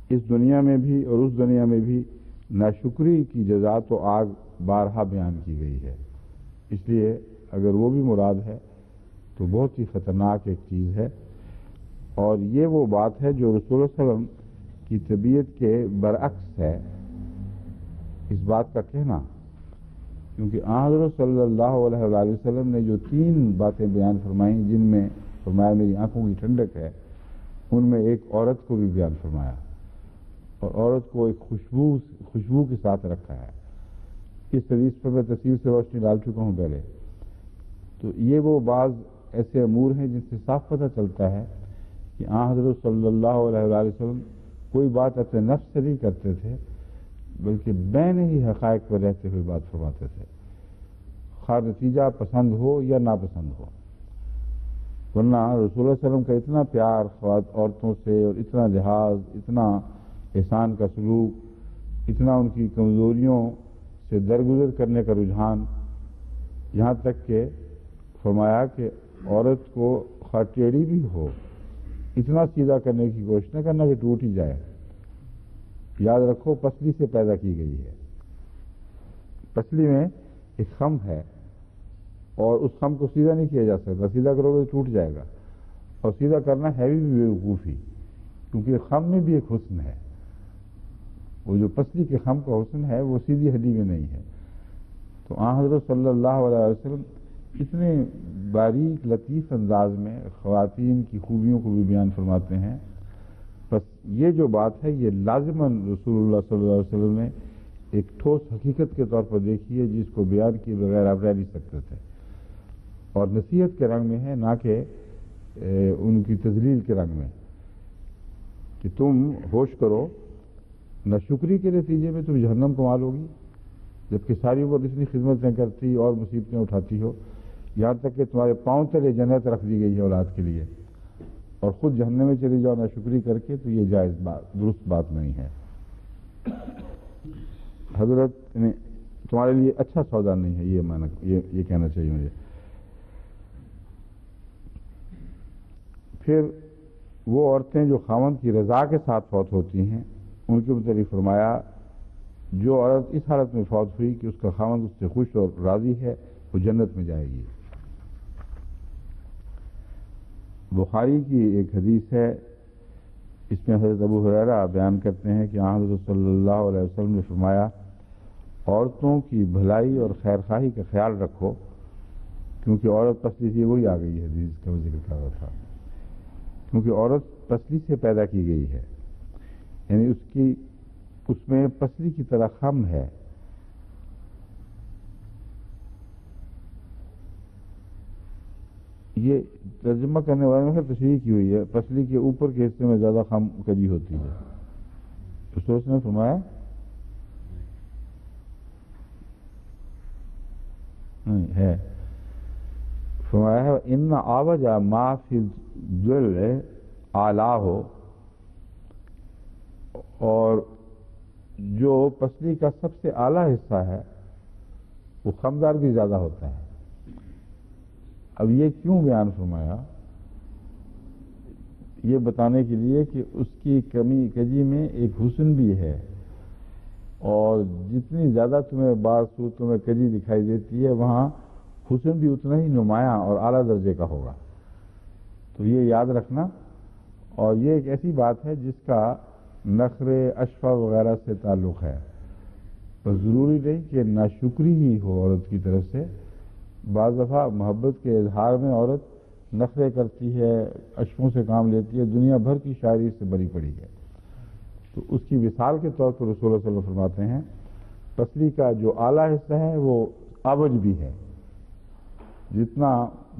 اس دنیا میں بھی اور اس دنیا میں بھی ناشکری کی جزا تو آگ بارہا بیان کی گئی ہے، اس لیے اگر وہ بھی مراد ہے تو بہت ہی خطرناک ایک چیز ہے، اور یہ وہ بات ہے جو رسول اللہ صلی اللہ علیہ وسلم کی طبیعت کے برعکس ہے اس بات کا کہنا، کیونکہ حضرت صلی اللہ علیہ وآلہ وسلم نے جو 3 باتیں بیان فرمائیں جن میں فرمایا میری آنکھوں کی ٹھنڈک ہے، ان میں ایک عورت کو بھی بیان فرمایا، اور عورت کو ایک خوشبو کے ساتھ رکھا ہے۔ اس حدیث پر میں تفصیل سے روشنی ڈال چکا ہوں پہلے۔ تو یہ وہ بعض ایسے امور ہیں جن سے صاف پتہ چلتا ہے کہ حضرت صلی اللہ علیہ وآلہ وسلم کوئی بات اپنے نفس سے نہیں کرتے تھے، بلکہ بین ہی حقائق پر رہتے ہوئے بات فرماتے تھے، خواہ نتیجہ پسند ہو یا ناپسند ہو۔ ورنہ رسول اللہ علیہ وسلم کا اتنا پیار عورتوں سے، اور اتنا لحاظ، اتنا احسان کا سلوک، اتنا ان کی کمزوریوں سے درگزر کرنے کا رجحان، یہاں تک کہ فرمایا کہ عورت کو خواہ ٹیڑھی بھی ہو اتنا سیدھا کرنے کی کوشش نہ کرنا کہ ٹوٹ ہی جائے۔ یاد رکھو پسلی سے پیدا کی گئی ہے، پسلی میں ایک خم ہے، اور اس خم کو سیدھا نہیں کیا جا سکتا، سیدھا کرو گے تو ٹوٹ جائے گا، اور سیدھا کرنا ہے بھی بیوقوفی، کیونکہ خم میں بھی ایک حسن ہے، وہ جو پسلی کے خم کا حسن ہے وہ سیدھی ہڈی میں نہیں ہے۔ تو حضرت صلی اللہ علیہ وسلم اتنے باریک لطیف انداز میں خواتین کی خوبیوں کو بھی بیان فرماتے ہیں۔ بس یہ جو بات ہے یہ لازماً رسول اللہ صلی اللہ علیہ وسلم نے ایک ٹھوس حقیقت کے طور پر دیکھی ہے، جس کو بیان کیے بغیر آپ رہ نہیں سکتے تھے، اور نصیحت کے رنگ میں ہے، نہ کہ ان کی تذلیل کے رنگ میں، کہ تم ہوش کرو، ناشکری کے نتیجے میں تم جہنم کو مالو گی، جبکہ ساری عمر اتنی خدمتیں کرتی اور مصیبتیں اٹھاتی ہو، یہاں تک کہ تمہارے پاؤں تلے جنت رکھ دی گئی ہے اولاد کے لیے، اور خود جہنم میں چلی جاؤ ناشکری کر کے، تو یہ جائز بات، درست بات نہیں ہے۔ حضرت نے تمہارے لیے اچھا سودا نہیں ہے، یہ کہنا چاہیے مجھے۔ پھر وہ عورتیں جو خاوند کی رضا کے ساتھ فوت ہوتی ہیں، ان کے متعلق فرمایا جو عورت اس حالت میں فوت ہوئی کہ اس کا خاوند اس سے خوش اور راضی ہے، وہ جنت میں جائے گی۔ بخاری کی ایک حدیث ہے، اس میں حضرت ابو ہریرہ بیان کرتے ہیں کہ حضرت صلی اللہ علیہ وسلم نے فرمایا عورتوں کی بھلائی اور خیر خواہی کا خیال رکھو، کیونکہ عورت پسلی سے، وہی آ گئی ہے حدیث کا میں ذکر کر رہا تھا، کیونکہ عورت پسلی سے پیدا کی گئی ہے، یعنی اس میں پسلی کی طرح خم ہے۔ یہ ترجمہ کرنے والے نے تشریح کی ہوئی ہے، پسلی کے اوپر کے حصے میں زیادہ خم کری ہوتی ہے، تو اس نے فرمایا نہیں ہے، فرمایا ہے ان آوج ما فی الذل اعلیٰ ہو، اور جو پسلی کا سب سے اعلیٰ حصہ ہے وہ خمدار بھی زیادہ ہوتا ہے۔ اب یہ کیوں بیان فرمایا؟ یہ بتانے کے لیے کہ اس کی کمی کجی میں ایک حسن بھی ہے، اور جتنی زیادہ تمہیں بعض صورتوں میں کجی دکھائی دیتی ہے وہاں حسن بھی اتنا ہی نمایاں اور اعلیٰ درجے کا ہوگا۔ تو یہ یاد رکھنا، اور یہ ایک ایسی بات ہے جس کا نخرے اشفا وغیرہ سے تعلق ہے، تو ضروری نہیں کہ ناشکری ہی ہو عورت کی طرف سے۔ بعض دفعہ محبت کے اظہار میں عورت نخرے کرتی ہے، اشفوں سے کام لیتی ہے، دنیا بھر کی شاعری سے بری پڑی ہے۔ تو اس کی مثال کے طور پر رسول اللہ صلی اللہ علیہ وسلم فرماتے ہیں پسلی کا جو اعلیٰ حصہ ہے وہ آوج بھی ہے، جتنا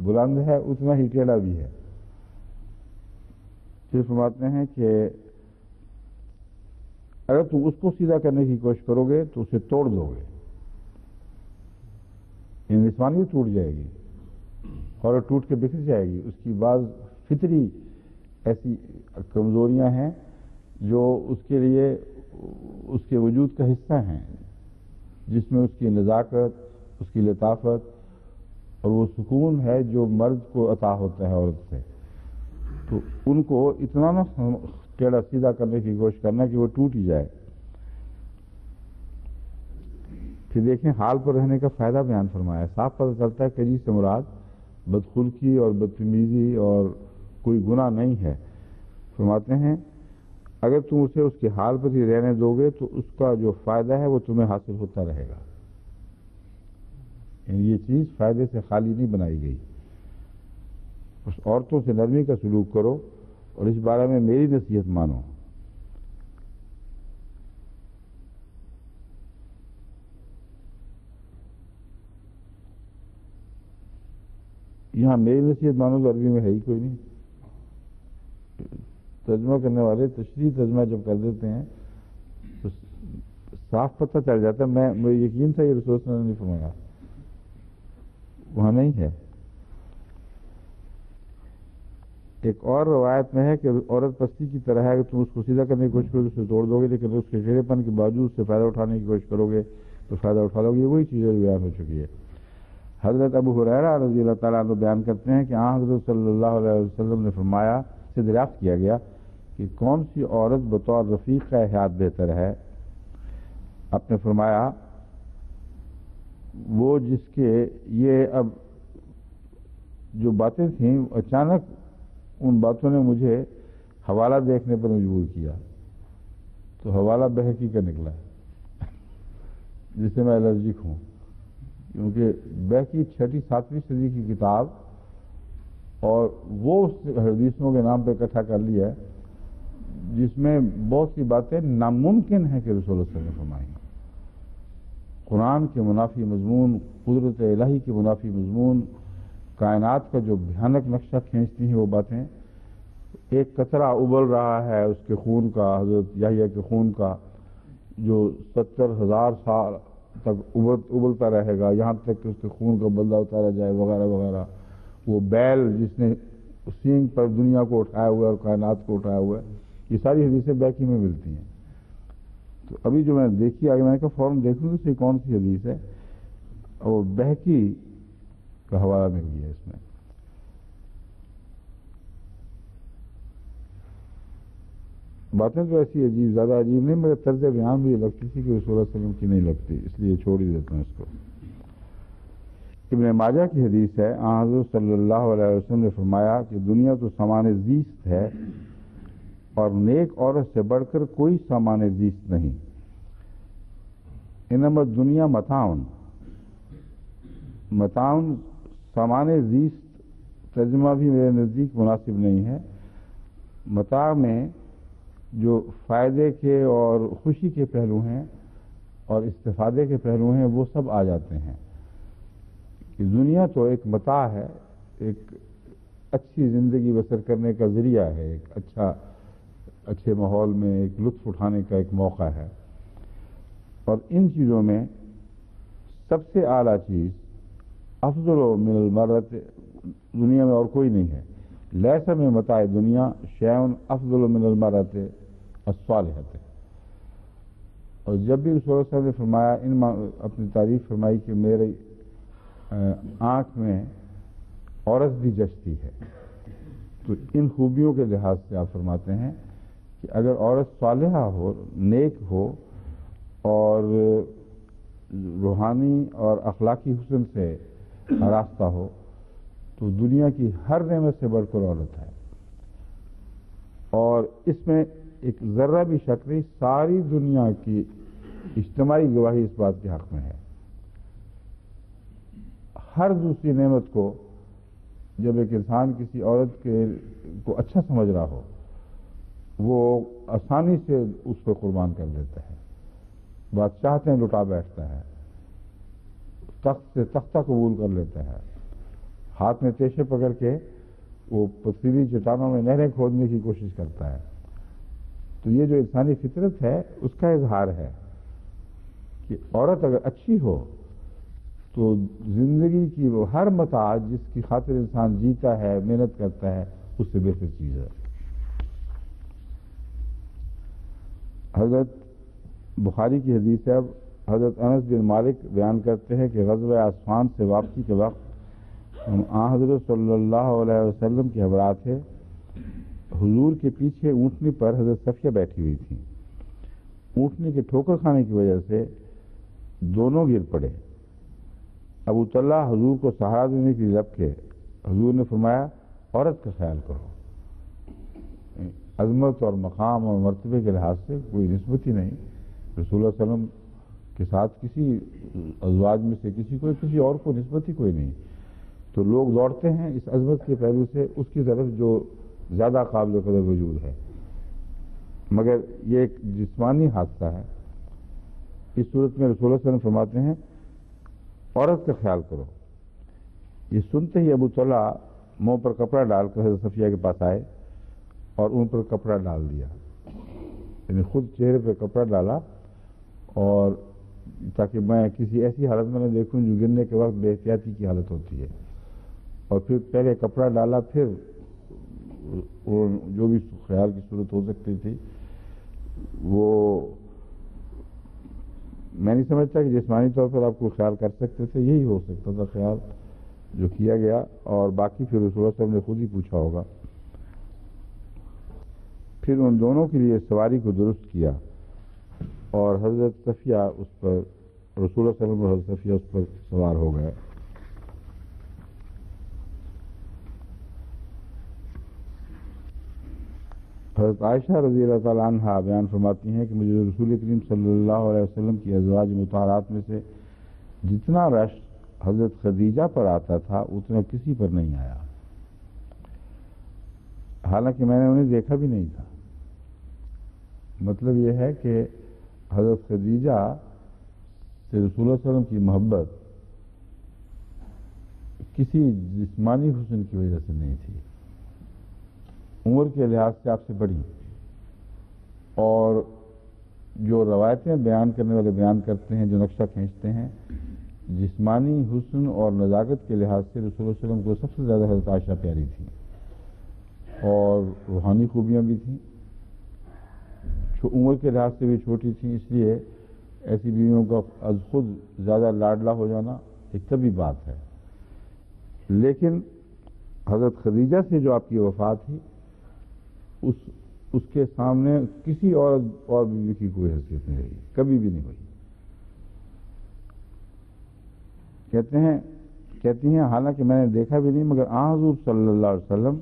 بلند ہے اتنا ہی ٹیڑھا بھی ہے۔ پھر فرماتے ہیں کہ اگر تم اس کو سیدھا کرنے کی کوشش کرو گے تو اسے توڑ دو گے، انسانیت ٹوٹ جائے گی اور ٹوٹ کے بکھر جائے گی۔ اس کی بعض فطری ایسی کمزوریاں ہیں جو اس کے لیے اس کے وجود کا حصہ ہیں، جس میں اس کی نزاکت، اس کی لطافت اور وہ سکون ہے جو مرد کو عطا ہوتا ہے عورت سے۔ تو ان کو اتنا نہ ٹیڑھا سیدھا کرنے کی کوشش کرنا کہ وہ ٹوٹ ہی جائے۔ پھر دیکھیں حال پر رہنے کا فائدہ بیان فرمایا، صاف پتہ چلتا ہے کجی سے مراد بدخلقی اور بدتمیزی اور کوئی گناہ نہیں ہے۔ فرماتے ہیں اگر تم اسے اس کے حال پر ہی رہنے دو گے تو اس کا جو فائدہ ہے وہ تمہیں حاصل ہوتا رہے گا، یعنی یہ چیز فائدے سے خالی نہیں بنائی گئی۔ اس عورتوں سے نرمی کا سلوک کرو اور اس بارے میں میری نصیحت مانو۔ یہاں میری نصیحت مانو تو عربی میں ہے ہی کوئی نہیں، ترجمہ کرنے والے تشریح ترجمہ جب کر دیتے ہیں تو صاف پتہ چل جاتا ہے۔ مجھے یقین تھا یہ رسول صلی اللہ علیہ وسلم نے فرمایا، وہاں نہیں ہے۔ ایک اور روایت میں ہے کہ عورت پستی کی طرح ہے کہ تم اس کو سیدھا کرنے کی کوشش کرو گے تو اسے توڑ دو گے، لیکن اس کے ٹیڑھے پن کے باوجود اس سے فائدہ اٹھانے کی کوشش کرو گے تو فائدہ اٹھا لو گے۔ یہ وہی چیزیں بیان ہو چکی ہے۔ حضرت ابو ہریرہ رضی اللہ تعالیٰ عنہ بیان کرتے ہیں کہ حضرت صلی اللہ علیہ وسلم نے فرمایا، سے دریافت کیا گیا کہ کون سی عورت بطور رفیق کا حیات بہتر ہے؟ آپ نے فرمایا وہ جس کے یہ اب جو باتیں تھیں اچانک ان باتوں نے مجھے حوالہ دیکھنے پر مجبور کیا، تو حوالہ بہقی کا نکلا جس سے میں الرجک ہوں، کیونکہ بہقی 6 7ویں صدی کی کتاب اور وہ اس حدیثوں کے نام پہ اکٹھا کر لیا ہے جس میں بہت سی باتیں ناممکن ہیں کہ رسول اللہ صلی اللہ علیہ وسلم نے فرمائی۔ قرآن کے منافی مضمون، قدرت الہی کے منافی مضمون، کائنات کا جو بھیانک نقشہ کھینچتی ہیں وہ باتیں۔ ایک قطرہ ابل رہا ہے اس کے خون کا، حضرت یحییٰ کے خون کا، جو 70,000 سال تک ابلتا رہے گا، یہاں تک کہ اس کے خون کا بدلہ اتارا جائے وغیرہ وغیرہ۔ وہ بیل جس نے سینگ پر دنیا کو اٹھایا ہوا ہے اور کائنات کو اٹھایا ہوا ہے، یہ ساری حدیثیں بیکی میں ملتی ہیں۔ تو ابھی جو میں نے دیکھی آگے میں نے کہا فوراً دیکھوں کہ کون سی حدیث ہے، اور بہقی کا حوالہ مل گیا اس میں۔ باتیں تو ایسی عجیب، زیادہ عجیب نہیں، مگر طرز بیان بھی لگتی تھی کہ رسول اللہ صلی اللہ علیہ وسلم کی نہیں لگتی، اس لیے چھوڑ ہی دیتا ہوں اس کو۔ ابن ماجہ کی حدیث ہے، حضرت صلی اللہ علیہ وسلم نے فرمایا کہ دنیا تو سامان زیست ہے اور نیک عورت سے بڑھ کر کوئی سامان زیست نہیں۔ انما دنیا متاعن، متاعن سامان زیست ترجمہ بھی میرے نزدیک مناسب نہیں ہے۔ متاع میں جو فائدے کے اور خوشی کے پہلو ہیں اور استفادے کے پہلو ہیں وہ سب آ جاتے ہیں، کہ دنیا تو ایک متاع ہے، ایک اچھی زندگی بسر کرنے کا ذریعہ ہے، ایک اچھے ماحول میں ایک لطف اٹھانے کا ایک موقع ہے، اور ان چیزوں میں سب سے اعلیٰ چیز افضل من المرأۃ دنیا میں اور کوئی نہیں ہے۔ لیس من متاع دنیا شیء افضل من المرأۃ الصالحۃ۔ اور جب بھی رسول اللہ صلی اللہ علیہ وسلم نے فرمایا، اپنی تعریف فرمائی کہ میرے آنکھ میں عورت بھی جچتی ہے، تو ان خوبیوں کے لحاظ سے آپ فرماتے ہیں کہ اگر عورت صالحہ ہو، نیک ہو اور روحانی اور اخلاقی حسن سے آراستہ ہو تو دنیا کی ہر نعمت سے بڑھ کر عورت ہے، اور اس میں ایک ذرہ بھی شک نہیں، ساری دنیا کی اجتماعی گواہی اس بات کے حق میں ہے۔ ہر دوسری نعمت کو جب ایک انسان کسی عورت کو اچھا سمجھ رہا ہو وہ آسانی سے اس کو قربان کر دیتا ہے، بادشاہتیں لٹا بیٹھتا ہے، تخت سے تختہ قبول کر لیتا ہے، ہاتھ میں تیشے پکڑ کے وہ پتھریلی چٹانوں میں نہریں کھودنے کی کوشش کرتا ہے۔ تو یہ جو انسانی فطرت ہے اس کا اظہار ہے کہ عورت اگر اچھی ہو تو زندگی کی وہ ہر متاع جس کی خاطر انسان جیتا ہے، محنت کرتا ہے، اس سے بہتر چیز ہے۔ حضرت بخاری کی حدیث ہے، اب حضرت انس بن مالک بیان کرتے ہیں کہ غزوہ عصفان سے واپسی کے وقت ہم حضرت صلی اللہ علیہ وسلم کے ہمراہ تھے۔ حضور کے پیچھے اونٹنی پر حضرت صفیہ بیٹھی ہوئی تھیں۔ اونٹنی کے ٹھوکر کھانے کی وجہ سے دونوں گر پڑے۔ ابو طلحہ حضور کو سہارا دینے کے لیے لپکے۔ حضور نے فرمایا عورت کا خیال کرو۔ عظمت اور مقام اور مرتبے کے لحاظ سے کوئی نسبت ہی نہیں، رسول اللہ علیہ وسلم کے ساتھ کسی ازواج میں سے کسی اور کو نسبت ہی کوئی نہیں، تو لوگ دوڑتے ہیں اس عظمت کے پہلو سے اس کی طرف جو زیادہ قابل قدر وجود ہے، مگر یہ ایک جسمانی حادثہ ہے۔ اس صورت میں رسول اللہ صلی اللہ علیہ وسلم فرماتے ہیں عورت کا خیال کرو۔ یہ سنتے ہی ابو طلحہ منہ پر کپڑا ڈال کر حضرت صفیہ کے پاس آئے اور ان پر کپڑا ڈال دیا، یعنی خود چہرے پہ کپڑا ڈالا، اور تاکہ میں کسی ایسی حالت میں نہ دیکھوں جو گرنے کے وقت بے احتیاطی کی حالت ہوتی ہے، اور پھر پہلے کپڑا ڈالا، پھر جو بھی خیال کی صورت ہو سکتی تھی وہ میں نہیں سمجھتا کہ جسمانی طور پر آپ کو خیال کر سکتے تھے، یہی ہو سکتا تھا خیال جو کیا گیا، اور باقی پھر رسول اللہ صلی اللہ علیہ وسلم نے خود ہی پوچھا ہوگا۔ پھر ان دونوں کے لیے سواری کو درست کیا اور حضرت صفیہ اس پر، رسول اللہ صلی اللہ علیہ وسلم اور حضرت صفیہ اس پر سوار ہو گئے۔ حضرت عائشہ رضی اللہ تعالیٰ عنہا بیان فرماتی ہیں کہ مجھے رسول کریم صلی اللہ علیہ وسلم کی ازواج مطہرات میں سے جتنا رش حضرت خدیجہ پر آتا تھا اتنا کسی پر نہیں آیا، حالانکہ میں نے انہیں دیکھا بھی نہیں تھا۔ مطلب یہ ہے کہ حضرت خدیجہ سے رسول اللہ صلی اللہ علیہ وسلم کی محبت کسی جسمانی حسن کی وجہ سے نہیں تھی، عمر کے لحاظ سے آپ سے بڑی، اور جو روایتیں بیان کرنے والے بیان کرتے ہیں، جو نقشہ کھینچتے ہیں، جسمانی حسن اور نزاکت کے لحاظ سے رسول اللہ صلی اللہ علیہ وسلم کو سب سے زیادہ حضرت عائشہ پیاری تھی، اور روحانی خوبیاں بھی تھیں، عمر کے لحاظ سے بھی چھوٹی تھیں، اس لیے ایسی بیویوں کا از خود زیادہ لاڈلا ہو جانا ایک طبی بات ہے۔ لیکن حضرت خدیجہ سے جو آپ کی وفات ہوئی اس کے سامنے کسی اور بیوی کی کوئی حیثیت نہیں رہی، کبھی بھی نہیں ہوئی۔ کہتی ہیں حالانکہ میں نے دیکھا بھی نہیں، مگر حضور صلی اللہ علیہ وسلم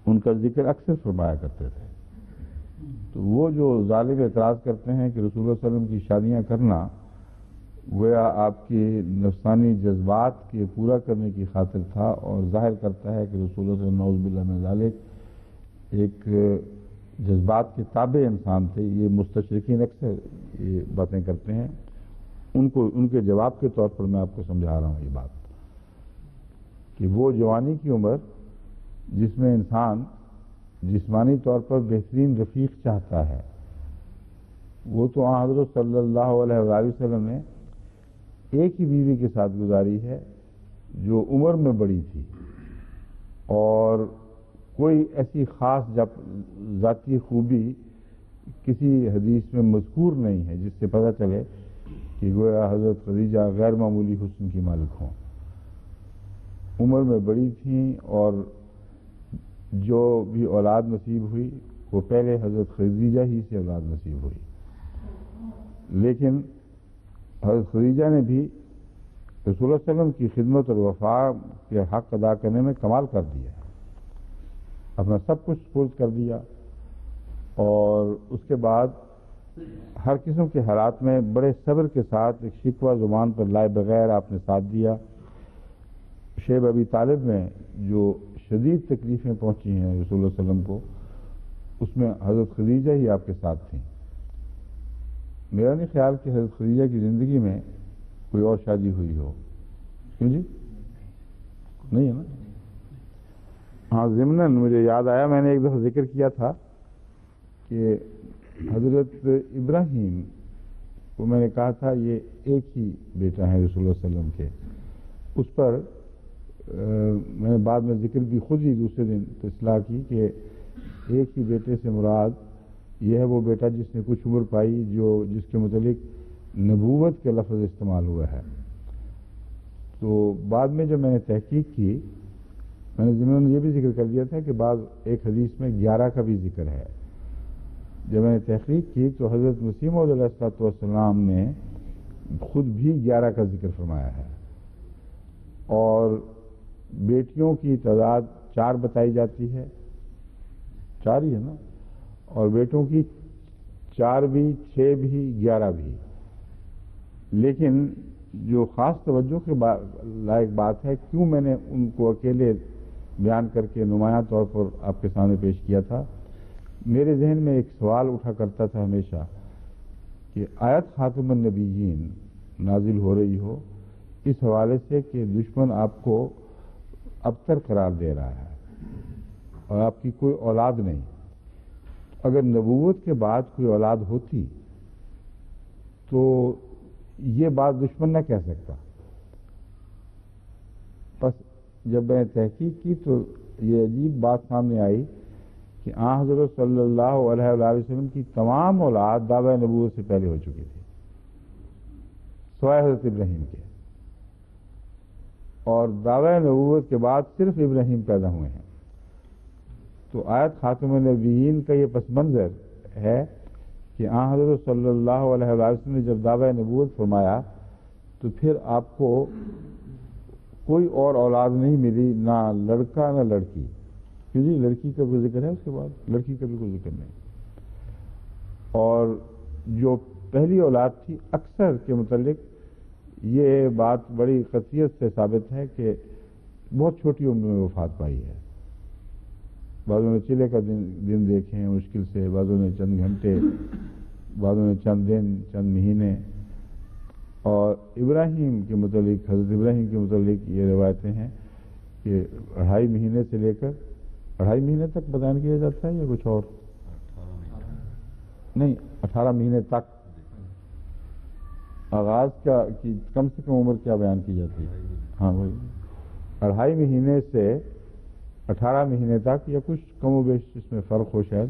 ان کا ذکر اکثر فرمایا کرتے تھے۔ تو وہ جو ظالم اعتراض کرتے ہیں کہ رسول اللہ صلی اللہ علیہ وسلم کی شادیاں کرنا گویا آپ کی نفسانی جذبات کے پورا کرنے کی خاطر تھا، اور ظاہر کرتا ہے کہ رسول اللہ صلی اللہ علیہ وسلم نعوذ باللہ من ذالک ایک جذبات کے تابع انسان تھے، یہ مستشرقین اکثر یہ باتیں کرتے ہیں، ان کے جواب کے طور پر میں آپ کو سمجھا رہا ہوں یہ بات کہ وہ جوانی کی عمر جس میں انسان جسمانی طور پر بہترین رفیق چاہتا ہے، وہ تو حضرت صلی اللہ علیہ وآلہ وسلم نے ایک ہی بیوی کے ساتھ گزاری ہے جو عمر میں بڑی تھی، اور کوئی ایسی خاص ذاتی خوبی کسی حدیث میں مذکور نہیں ہے جس سے پتہ چلے کہ گویا حضرت خدیجہ غیر معمولی حسن کی مالک ہوں۔ عمر میں بڑی تھیں اور جو بھی اولاد نصیب ہوئی وہ پہلے حضرت خدیجہ ہی سے اولاد نصیب ہوئی، لیکن حضرت خدیجہ نے بھی رسول اللہ صلی اللہ علیہ وسلم کی خدمت اور وفا کے حق ادا کرنے میں کمال کر دیا، اپنا سب کچھ سپرد کر دیا، اور اس کے بعد ہر قسم کے حالات میں بڑے صبر کے ساتھ ایک شکوہ زبان پر لائے بغیر آپ نے ساتھ دیا۔ شیب ابی طالب میں جو شدید تکلیفیں پہنچی ہیں رسول اللہ صلی اللہ علیہ وسلم کو، اس میں حضرت خدیجہ ہی آپ کے ساتھ تھیں۔ میرا نہیں خیال کہ حضرت خدیجہ کی زندگی میں کوئی اور شادی ہوئی ہو، کیوں جی؟ نہیں ہے نا؟ ہاں، ضمناً مجھے یاد آیا، میں نے ایک دفعہ ذکر کیا تھا کہ حضرت ابراہیم کو میں نے کہا تھا یہ ایک ہی بیٹا ہے رسول اللہ صلی اللہ علیہ وسلم کے، اس پر میں نے بعد میں ذکر بھی خود ہی دوسرے دن اصلاح کی کہ ایک ہی بیٹے سے مراد یہ ہے وہ بیٹا جس نے کچھ عمر پائی، جس کے متعلق نبوت کے لفظ استعمال ہوا ہے۔ تو بعد میں جب میں نے تحقیق کی، میں نے ضمن یہ بھی ذکر کر دیا تھا کہ بعض ایک حدیث میں 11 کا بھی ذکر ہے۔ جب میں نے تحقیق کی تو حضرت مسیح موعود علیہ السلام نے خود بھی 11 کا ذکر فرمایا ہے، اور بیٹیوں کی تعداد 4 بتائی جاتی ہے، 4 ہی ہے نا، اور بیٹوں کی 4 بھی، 6 بھی، 11 بھی۔ لیکن جو خاص توجہ کے لائق بات ہے، کیوں میں نے ان کو اکیلے بیان کر کے نمایاں طور پر آپ کے سامنے پیش کیا تھا، میرے ذہن میں ایک سوال اٹھا کرتا تھا ہمیشہ کہ آیت خاتم النبیین نازل ہو رہی ہو اس حوالے سے کہ دشمن آپ کو ابتر قرار دے رہا ہے اور آپ کی کوئی اولاد نہیں۔ اگر نبوت کے بعد کوئی اولاد ہوتی تو یہ بات دشمن نہ کہہ سکتا۔ بس جب میں نے تحقیق کی تو یہ عجیب بات سامنے آئی کہ آن حضرت صلی اللہ علیہ وآلہ وسلم کی تمام اولاد دعوی نبوت سے پہلے ہو چکی تھی، سوائے حضرت ابراہیم کے، اور دعوی نبوت کے بعد صرف ابراہیم پیدا ہوئے ہیں۔ تو آیت خاتم النبیین کا یہ پس منظر ہے کہ آن حضرت صلی اللہ علیہ وآلہ وسلم نے جب دعوی نبوت فرمایا تو پھر آپ کو کوئی اور اولاد نہیں ملی، نہ لڑکا نہ لڑکی، کیونکہ لڑکی کا کوئی ذکر ہے اس کے بعد، لڑکی کا بھی کوئی ذکر نہیں۔ اور جو پہلی اولاد تھی، اکثر کے متعلق یہ بات بڑی قطعیت سے ثابت ہے کہ بہت چھوٹی عمر میں وفات پائی ہے۔ بعضوں نے چلے کا دن دیکھے ہیں مشکل سے، بعضوں نے چند گھنٹے، بعضوں نے چند دن، چند مہینے۔ اور ابراہیم کے متعلق، حضرت ابراہیم کے متعلق یہ روایتیں ہیں کہ 2.5 مہینے سے لے کر 2.5 مہینے تک بیان کیا جاتا ہے یا کچھ اور؟ نہیں، 18 مہینے تک آغاز کا کی کم سے کم عمر کیا بیان کی جاتی ہے؟ ہاں وہی 2.5 مہینے سے 18 مہینے تک، یا کچھ کم و بیش اس میں فرق ہو شاید۔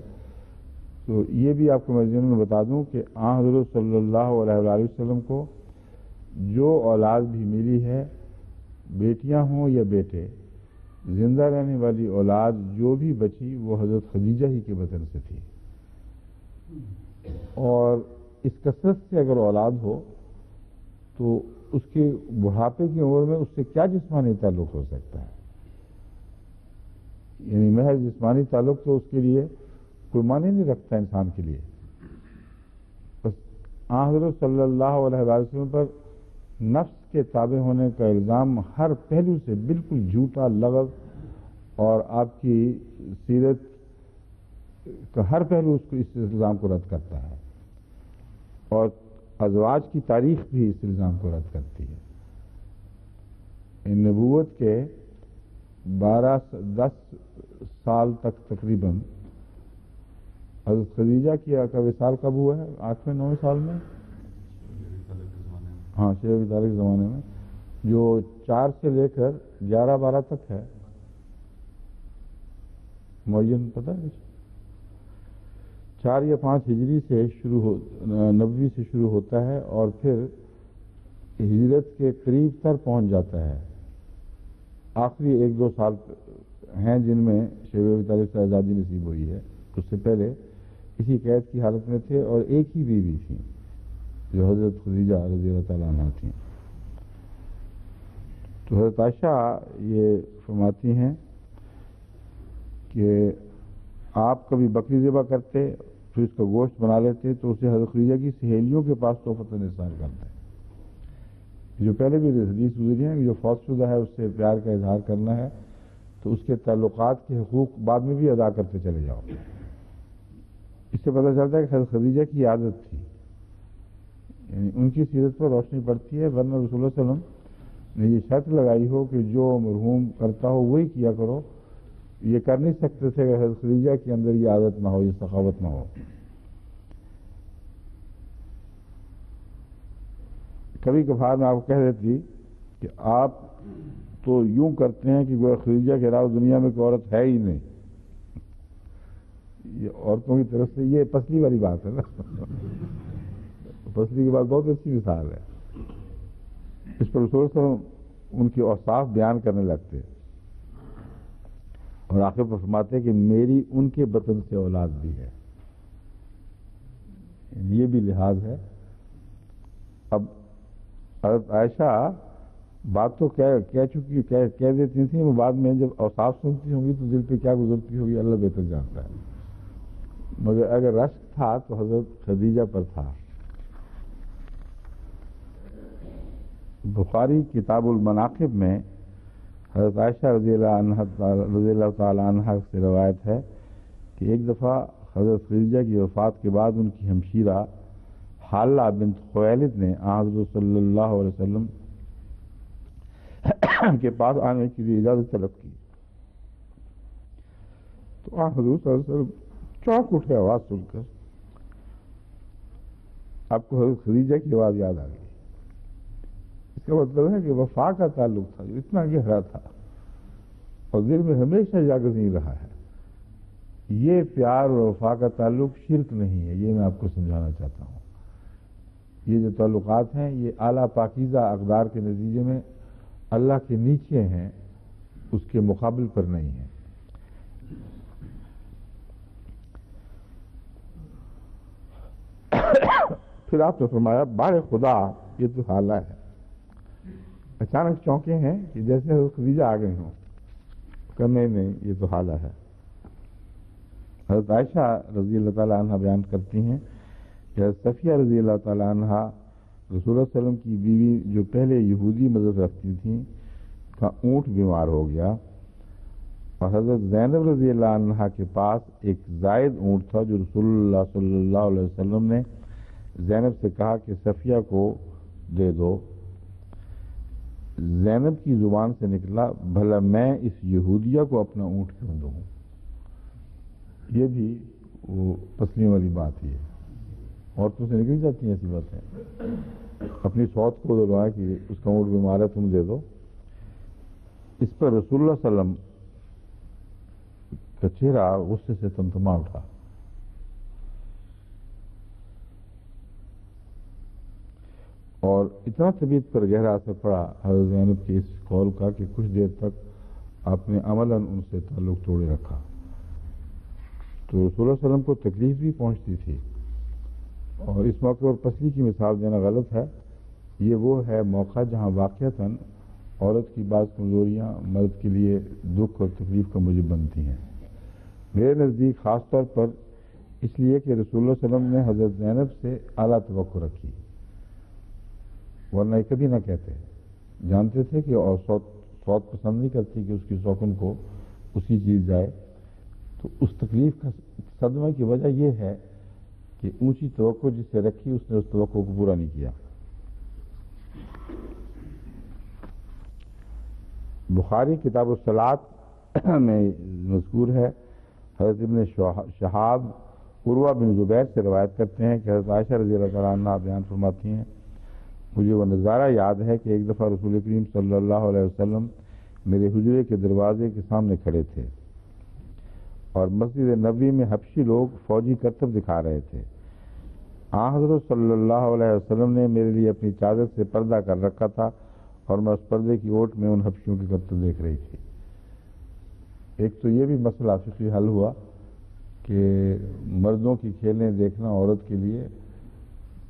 تو یہ بھی آپ کو میں ضمن بتا دوں کہ آن حضرت صلی اللہ علیہ وآلہ وسلم کو جو اولاد بھی ملی ہے، بیٹیاں ہوں یا بیٹے، زندہ رہنے والی اولاد جو بھی بچی وہ حضرت خدیجہ ہی کے بطن سے تھی۔ اور اس کثرت سے اگر اولاد ہو تو اس کے بڑھاپے کی عمر میں اس سے کیا جسمانی تعلق ہو سکتا ہے؟ یعنی محض جسمانی تعلق تو اس کے لیے کوئی معنی نہیں رکھتا انسان کے لیے۔ بس آن حضرت صلی اللہ علیہ وآلہ وسلم پر نفس کے تابع ہونے کا الزام ہر پہلو سے بالکل جھوٹا، لغو، اور آپ کی سیرت کا ہر پہلو اس الزام کو رد کرتا ہے، اور ازواج کی تاریخ بھی اس الزام کو رد کرتی ہے۔ ان نبوت کے 10 سال تک تقریباً حضرت خدیجہ کی کا وصال کب ہوا ہے؟ 8ویں 9ویں سال میں، ہاں شیخ ابی طالب کے زمانے میں، جو 4 سے لے کر 11-12 تک ہے، معین پتہ ہے؟ 4 یا 5 ہجری سے نبوی سے شروع ہوتا ہے اور پھر ہجرت کے قریب تر پہنچ جاتا ہے، آخری 1-2 سال ہیں جن میں شیب ابی طالب سے آزادی نصیب ہوئی ہے، اس سے پہلے اسی قید کی حالت میں تھے، اور ایک ہی بیوی تھی جو حضرت خدیجہ رضی اللہ تعالیٰ عنہ تھیں۔ تو حضرت عائشہ یہ فرماتی ہیں کہ آپ کبھی بکری ذبح کرتے، پھر اس کا گوشت بنا لیتے تو اسے حضرت خدیجہ کی سہیلیوں کے پاس تحفۃ نثار کرتے۔ جو پہلے بھی حدیث گزری ہیں کہ جو فوت شدہ ہے اس سے پیار کا اظہار کرنا ہے تو اس کے تعلقات کے حقوق بعد میں بھی ادا کرتے چلے جاؤ۔ اس سے پتہ چلتا ہے کہ حضرت خدیجہ کی عادت تھی، یعنی ان کی سیرت پر روشنی پڑتی ہے، ورنہ رسول اللہ صلی اللہ علیہ وسلم نے یہ شرط لگائی ہو کہ جو مرحوم کرتا ہو وہی کیا کرو، یہ کر نہیں سکتے تھے کہ حضرت خدیجہ کے اندر یہ عادت نہ ہو، یہ سخاوت نہ ہو۔ کبھی کبھار میں آپ کو کہہ دیتی کہ آپ تو یوں کرتے ہیں کہ گویا خدیجہ کے علاوہ دنیا میں کوئی عورت ہے ہی نہیں۔ یہ عورتوں کی طرف سے یہ پسلی والی بات ہے نا، پسلی کی بات بہت اچھی مثال ہے۔ اس پر رسول صلی اللہ علیہ وسلم ان کے اوصاف بیان کرنے لگتے اور آخر پر فرماتے کہ میری ان کے بطن سے اولاد بھی ہے، یہ بھی لحاظ ہے۔ اب حضرت عائشہ بات تو کہہ دیتی تھیں، وہ بعد میں جب اوصاف سنتی ہوں گی تو دل پہ کیا گزرتی ہوگی اللہ بہتر جانتا ہے، مگر اگر رشک تھا تو حضرت خدیجہ پر تھا۔ بخاری کتاب المناقب میں حضرت عائشہ رضی اللہ تعالی عنہ سے روایت ہے کہ ایک دفعہ حضرت خدیجہ کی وفات کے بعد ان کی ہمشیرہ حالہ بنت خویلد نے حضرت صلی اللہ علیہ وسلم کے پاس آنے کے لیے اجازت طلب کی، تو حضور صلی اللہ علیہ وسلم چونک اٹھے آواز سن کر۔ آپ کو حضرت خدیجہ کی آواز یاد آ گئی، اس کا مطلب ہے کہ وفا کا تعلق تھا جو اتنا گہرا تھا اور دل میں ہمیشہ جاگزیں رہا ہے۔ یہ پیار اور وفا کا تعلق شرک نہیں ہے، یہ میں آپ کو سمجھانا چاہتا ہوں۔ یہ جو تعلقات ہیں یہ اعلیٰ پاکیزہ اقدار کے نتیجے میں اللہ کے نیچے ہیں، اس کے مقابل پر نہیں ہیں۔ پھر آپ نے فرمایا بار خدا یہ تو حالہ ہے۔ اچانک چونکے ہیں کہ جیسے حضرت خدیجہ آ گئی ہوں، کہ نہیں یہ تو حالہ ہے۔ حضرت عائشہ رضی اللہ تعالیٰ عنہ بیان کرتی ہیں کہ حضرت صفیہ رضی اللہ تعالیٰ عنہ رسول اللہ صلی اللہ علیہ وسلم کی بیوی جو پہلے یہودی مذہب رکھتی تھیں کا اونٹ بیمار ہو گیا، اور حضرت زینب رضی اللہ عنہ کے پاس ایک زائد اونٹ تھا جو رسول اللہ صلی اللہ علیہ وسلم نے زینب سے کہا کہ صفیہ کو دے دو۔ زینب کی زبان سے نکلا بھلا میں اس یہودیہ کو اپنا اونٹ کیوں دوں؟ یہ بھی وہ پسلیوں والی بات ہی ہے، عورتوں سے نکل جاتی ہیں ایسی باتیں، اپنی سوت کو دلوائے کہ اس کا اونٹ بیمار ہے تم دے دو۔ اس پر رسول اللہ صلی اللہ علیہ وسلم کا چہرہ غصے سے تمتما اٹھا، اور اتنا طبیعت پر گہرا اثر پڑا حضرت زینب کے اس قول کا کہ کچھ دیر تک آپ نے عملاً ان سے تعلق توڑے رکھا۔ تو رسول اللہ صلی اللہ علیہ وسلم کو تکلیف بھی پہنچتی تھی، اور اس موقع پر پسلی کی مثال دینا غلط ہے۔ یہ وہ ہے موقع جہاں واقعتاً عورت کی بعض کمزوریاں مرد کے لیے دکھ اور تکلیف کا موجب بنتی ہیں۔ میرے نزدیک خاص طور پر اس لیے کہ رسول اللہ صلی اللہ علیہ وسلم نے حضرت زینب سے اعلیٰ توقع رکھی، ورنہ کبھی نہ کہتے، جانتے تھے کہ اور سوت پسند نہیں کرتی کہ اس کی سوکن کو اسی چیز جائے۔ تو اس تکلیف کا صدمہ کی وجہ یہ ہے کہ اونچی توقع جس سے رکھی اس نے اس توقع کو پورا نہیں کیا۔ بخاری کتاب الصلاۃ میں مذکور ہے، حضرت ابن شہاب عروہ بن زبیر سے روایت کرتے ہیں کہ حضرت عائشہ رضی اللہ تعالیٰ عنہ بیان فرماتی ہیں مجھے وہ نظارہ یاد ہے کہ ایک دفعہ رسول کریم صلی اللہ علیہ وسلم میرے حجرے کے دروازے کے سامنے کھڑے تھے اور مسجد نبوی میں حبشی لوگ فوجی کرتب دکھا رہے تھے۔ حضرت صلی اللہ علیہ وسلم نے میرے لیے اپنی چادر سے پردہ کر رکھا تھا اور میں اس پردے کی اوٹ میں ان حبشیوں کے کرتب دیکھ رہی تھی۔ ایک تو یہ بھی مسئلہ فقہی حل ہوا کہ مردوں کی کھیلیں دیکھنا عورت کے لیے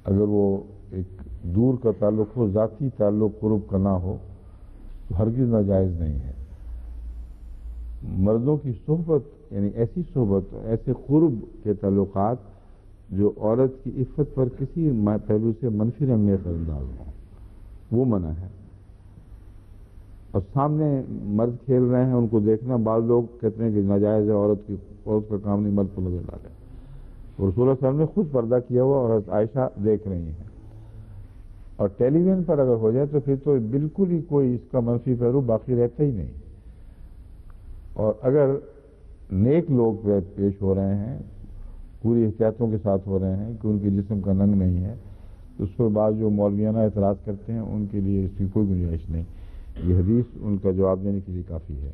اگر وہ ایک دور کا تعلق ہو، ذاتی تعلق قرب کا نہ ہو تو ہرگز ناجائز نہیں ہے۔ مردوں کی صحبت یعنی ایسی صحبت، ایسے قرب کے تعلقات جو عورت کی عفت پر کسی پہلو سے منفی رنگ میں اثر انداز ہوں، وہ منع ہے۔ اور سامنے مرد کھیل رہے ہیں، ان کو دیکھنا بعض لوگ کہتے ہیں کہ ناجائز ہے، عورت کا کام نہیں، مرد کو نظر ڈالے۔ رسول اللہ صلی اللہ علیہ وسلم نے خود پردہ کیا ہوا اور حضرت عائشہ دیکھ رہی ہیں، اور ٹیلی ویژن پر اگر ہو جائے تو پھر تو بالکل ہی کوئی اس کا منفی پہلو باقی رہتا ہی نہیں۔ اور اگر نیک لوگ پیش ہو رہے ہیں، پوری احتیاطوں کے ساتھ ہو رہے ہیں کہ ان کے جسم کا ننگ نہیں ہے، تو اس پر بعض جو مولویانہ اعتراض کرتے ہیں ان کے لیے اس کی کوئی گنجائش نہیں۔ یہ حدیث ان کا جواب دینے کے لیے کافی ہے۔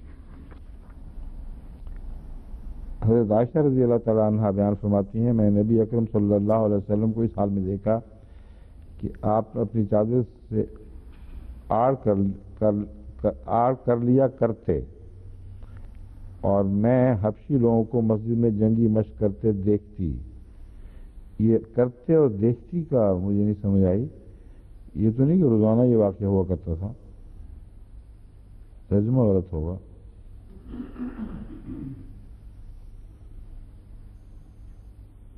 حضرت عائشہ رضی اللہ تعالیٰ عنہ بیان فرماتی ہیں، میں نبی اکرم صلی اللہ علیہ وسلم کو اس حال میں دیکھا کہ آپ اپنی چادر سے آڑ کر لیا کرتے، اور میں حبشی لوگوں کو مسجد میں جنگی مشق کرتے دیکھتی۔ یہ کرتے اور دیکھتی کا مجھے نہیں سمجھ آئی، یہ تو نہیں کہ روزانہ یہ واقعہ ہوا کرتا تھا، ترجمہ غلط ہوگا۔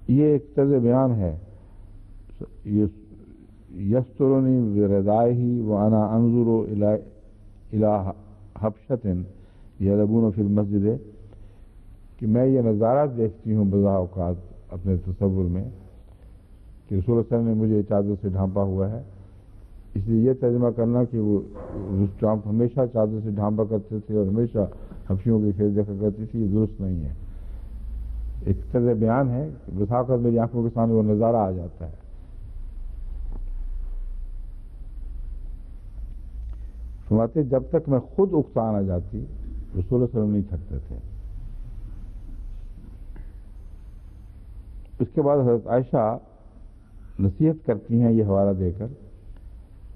یہ ایک طرز بیان ہے، یسترنی بردائہ وانا انظر الی حبشۃ یلعبون فی المسجد، کہ میں یہ نظارہ دیکھتی ہوں بعض اوقات اپنے تصور میں کہ رسول اللہ صلی اللہ علیہ وسلم نے مجھے چادر سے ڈھانپا ہوا ہے، اس لیے یہ ترجمہ کرنا کہ وہ ہمیشہ چادر سے ڈھانپا کرتے تھے اور ہمیشہ حبشیوں کے کھیل دیکھا کرتی تھی، یہ درست نہیں ہے۔ ایک طرز بیان ہے کہ بسا کر میری آنکھوں کے سامنے وہ نظارہ آ جاتا ہے۔ فرماتے جب تک میں خود اکسان آ جاتی رسول اللہ صلی اللہ علیہ وسلم نہیں تھکتے تھے۔ اس کے بعد حضرت عائشہ نصیحت کرتی ہیں یہ حوالہ دے کر،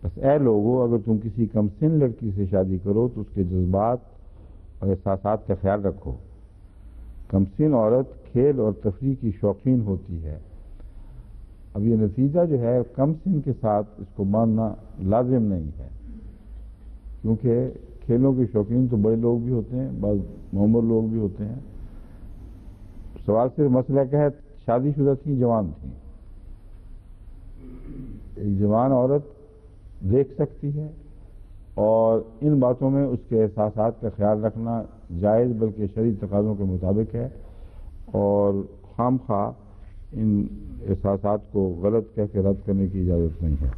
بس اے لوگو، اگر تم کسی کم سن لڑکی سے شادی کرو تو اس کے جذبات اور احساسات کا خیال رکھو۔ کم سن عورت کھیل اور تفریح کی شوقین ہوتی ہے۔ اب یہ نتیجہ جو ہے کم سن کے ساتھ اس کو ماننا لازم نہیں ہے، کیونکہ کھیلوں کے شوقین تو بڑے لوگ بھی ہوتے ہیں، بعض معمر لوگ بھی ہوتے ہیں۔ سوال صرف مسئلہ کیا ہے، شادی شدہ تھیں، جوان تھیں۔ ایک جوان عورت دیکھ سکتی ہے، اور ان باتوں میں اس کے احساسات کا خیال رکھنا جائز بلکہ شرعی تقاضوں کے مطابق ہے، اور خام خواہ ان احساسات کو غلط کہہ کے رد کرنے کی اجازت نہیں ہے۔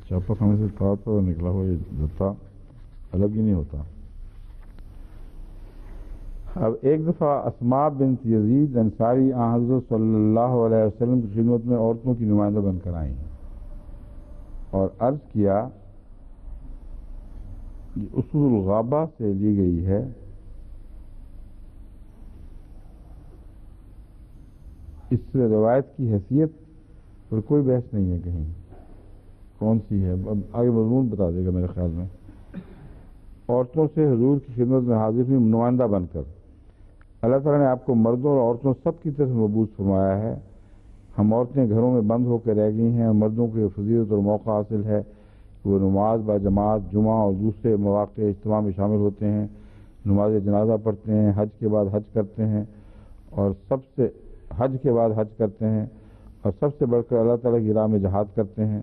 چاپا کھانے سے تھا تو نکلا ہوا یہ جتا الگ ہی نہیں ہوتا۔ اب ایک دفعہ اسماء بنت یزید انصاری حضرت صلی اللہ علیہ وسلم کی خدمت میں عورتوں کی نمائندہ بن کر آئیں اور عرض کیا، یہ اصول الغابہ سے لی گئی ہے، اس سے روایت کی حیثیت پر کوئی بحث نہیں ہے، کہیں کون سی ہے، اب آگے مضمون بتا دے گا میرے خیال میں۔ عورتوں سے حضور کی خدمت میں حاضر ہوئی نمائندہ بن کر، اللہ تعالیٰ نے آپ کو مردوں اور عورتوں سب کی طرف مبعوث فرمایا ہے۔ ہم عورتیں گھروں میں بند ہو کے رہ گئی ہیں، اور مردوں کو یہ فضیلت اور موقع حاصل ہے کہ وہ نماز با جماعت، جمعہ اور دوسرے مواقع اجتماع میں شامل ہوتے ہیں، نماز جنازہ پڑھتے ہیں، حج کے بعد حج کرتے ہیں، اور سب سے بڑھ کر اللہ تعالیٰ کی راہ میں جہاد کرتے ہیں۔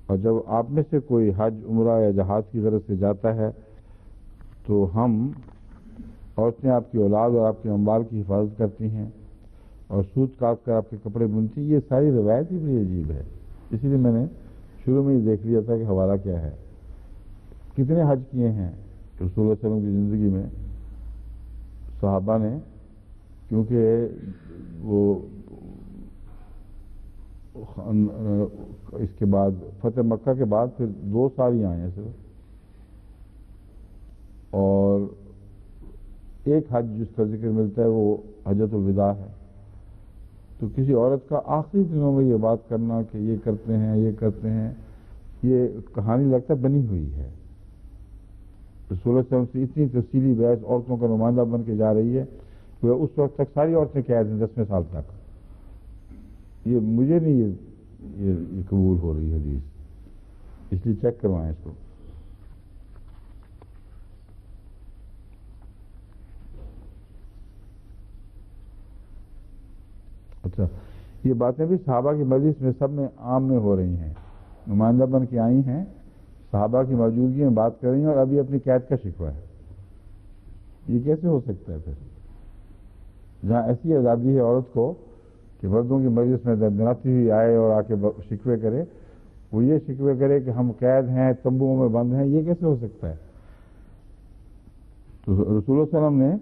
اور جب آپ میں سے کوئی حج، عمرہ یا جہاد کی غرض سے جاتا ہے تو ہم عورتیں آپ کی اولاد اور آپ کے اموال کی حفاظت کرتی ہیں اور سوت کاٹ کر آپ کے کپڑے بنتی۔ یہ ساری روایت ہی بڑی عجیب ہے، اسی لیے میں نے شروع میں ہی دیکھ لیا تھا کہ حوالہ کیا ہے۔ کتنے حج کیے ہیں رسول اللہ صلی اللہ علیہ وسلم کی زندگی میں صحابہ نے، کیونکہ وہ اس کے بعد فتح مکہ کے بعد پھر 2 سال ہی آئے ہیں صرف، اور ایک حج جس کا ذکر ملتا ہے وہ حجۃ الوداع ہے، تو کسی عورت کا آخری دنوں میں یہ بات کرنا کہ یہ کرتے ہیں یہ کرتے ہیں، یہ کہانی لگتا بنی ہوئی ہے۔ رسول اللہ صلی اللہ علیہ وسلم سے اتنی تفصیلی بحث عورتوں کا نمائندہ بن کے جا رہی ہے کہ اس وقت تک ساری عورتیں قید ہیں 10ویں سال تک۔ یہ مجھے نہیں یہ قبول ہو رہی حدیث، اس لیے چیک کروائیں اس کو۔ اچھا، یہ باتیں بھی صحابہ کی مجلس میں سب میں عام میں ہو رہی ہیں، نمائندہ بن کے آئی ہیں، صحابہ کی موجودگی میں بات کر رہی ہیں اور ابھی اپنی قید کا شکوہ ہے۔ یہ کیسے ہو سکتا ہے پھر؟ جہاں ایسی آزادی ہے عورت کو کہ مردوں کی مجلس میں دندناتی ہوئی آئے اور آ کے شکوے کرے، وہ یہ شکوے کرے کہ ہم قید ہیں، تمبوؤں میں بند ہیں، یہ کیسے ہو سکتا ہے؟ تو رسول اللہ صلی اللہ علیہ وسلم نے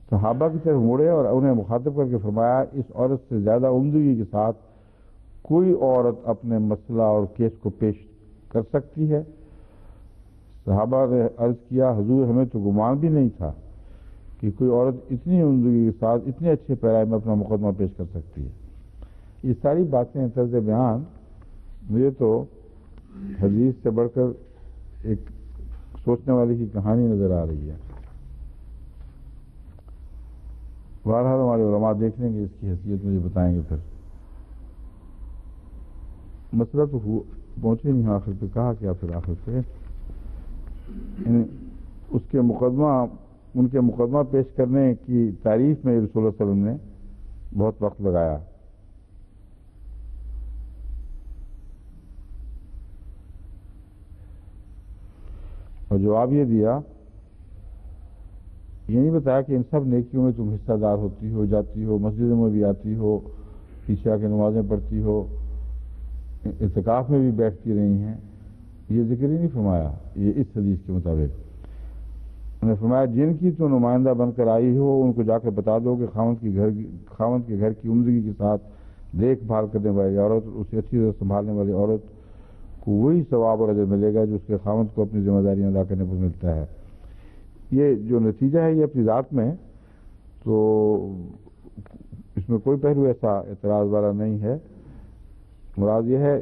صحابہ کی طرف مڑے اور انہیں مخاطب کر کے فرمایا، اس عورت سے زیادہ عمدگی کے ساتھ کوئی عورت اپنے مسئلہ اور کیس کو پیش کر سکتی ہے؟ صحابہ نے عرض کیا، حضور ہمیں تو گمان بھی نہیں تھا کہ کوئی عورت اتنی عمدگی کے ساتھ اتنے اچھے پیرائے میں اپنا مقدمہ پیش کر سکتی ہے۔ یہ ساری باتیں طرز بیان مجھے تو حدیث سے بڑھ کر ایک سوچنے والی کی کہانی نظر آ رہی ہے۔ بہرحال ہمارے علماء دیکھ لیں گے، اس کی حیثیت مجھے بتائیں گے۔ پھر مسئلہ تو پہنچے نہیں آخر پہ، کہا کیا پھر آخر پہ اس کے مقدمہ، ان کے مقدمہ پیش کرنے کی تعریف میں رسول اللہ صلی اللہ علیہ وسلم نے بہت وقت لگایا۔ اور جواب یہ دیا، یہ نہیں بتایا کہ ان سب نیکیوں میں تم حصہ دار ہوتی ہو، جاتی ہو، مسجدوں میں بھی آتی ہو، پیچھے آ کے نمازیں پڑھتی ہو، اعتکاف میں بھی بیٹھتی رہی ہیں، یہ ذکر ہی نہیں فرمایا۔ یہ اس حدیث کے مطابق انہوں نے فرمایا، جن کی تو نمائندہ بن کر آئی ہو ان کو جا کے بتا دو کہ خاوند کے گھر کی عمدگی کے ساتھ دیکھ بھال کرنے والی عورت، اسے اچھی طرح سنبھالنے والی عورت کو وہی ثواب اور اجر ملے گا جو اس کے خاوند کو اپنی ذمہ داریاں ادا کرنے پر ملتا ہے۔ یہ جو نتیجہ ہے یہ اپنی ذات میں تو اس میں کوئی پہلو ایسا اعتراض والا نہیں ہے۔ مراد یہ ہے،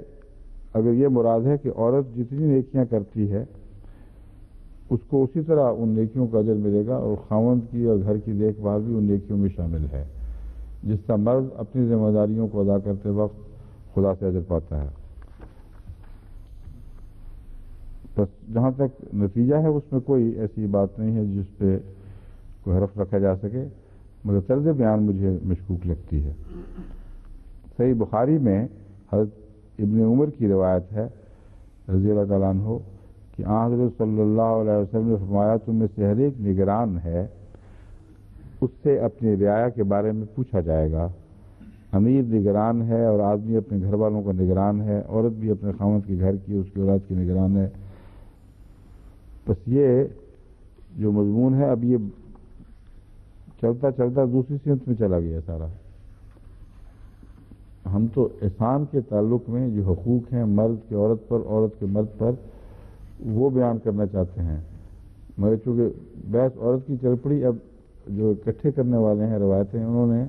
اگر یہ مراد ہے کہ عورت جتنی نیکیاں کرتی ہے اس کو اسی طرح ان نیکیوں کا اجر ملے گا، اور خاوند کی اور گھر کی دیکھ بھال بھی ان نیکیوں میں شامل ہے، جس کا مرد اپنی ذمہ داریوں کو ادا کرتے وقت خدا سے اجر پاتا ہے۔ بس جہاں تک نتیجہ ہے اس میں کوئی ایسی بات نہیں ہے جس پہ کوئی حرف رکھا جا سکے، مگر طرز بیان مجھے مشکوک لگتی ہے۔ صحیح بخاری میں حضرت ابن عمر کی روایت ہے رضی اللہ تعالیٰ عنہ کہ حضرت صلی اللہ علیہ وسلم نے فرمایا، تم میں سے ہر ایک نگران ہے، اس سے اپنی رعایا کے بارے میں پوچھا جائے گا۔ امیر نگران ہے اور آدمی اپنے گھر والوں کا نگران ہے، عورت بھی اپنے خاوند کے گھر کی، اس کی اولاد کی نگران ہے۔ بس یہ جو مضمون ہے اب یہ چلتا چلتا دوسری سمت میں چلا گیا سارا۔ ہم تو احسان کے تعلق میں جو حقوق ہیں مرد کے عورت پر، عورت کے مرد پر، وہ بیان کرنا چاہتے ہیں، مگر چونکہ بحث عورت کی چل پڑی، اب جو اکٹھے کرنے والے ہیں روایتیں، انہوں نے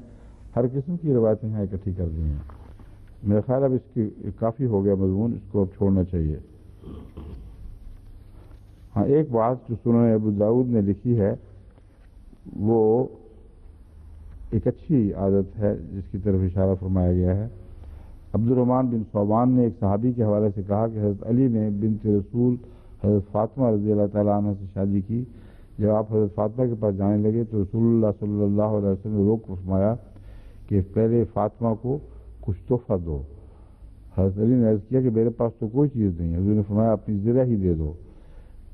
ہر قسم کی روایتیں یہاں اکٹھی کر دی ہیں۔ میرا خیال اب اس کی کافی ہو گیا مضمون، اس کو اب چھوڑنا چاہیے۔ ہاں، ایک بات جو سنن ابو داؤد نے لکھی ہے وہ ایک اچھی عادت ہے جس کی طرف اشارہ فرمایا گیا ہے۔ عبد الرحمن بن ثوبان نے ایک صحابی کے حوالے سے کہا کہ حضرت علی نے بنت رسول حضرت فاطمہ رضی اللہ تعالیٰ عنہ سے شادی کی۔ جب آپ حضرت فاطمہ کے پاس جانے لگے تو رسول اللہ صلی اللہ علیہ وسلم نے روک فرمایا کہ پہلے فاطمہ کو کچھ تحفہ دو۔ حضرت علی نے عرض کیا کہ میرے پاس تو کوئی چیز نہیں ہے۔ حضور نے فرمایا اپنی زرہ ہی دے دو۔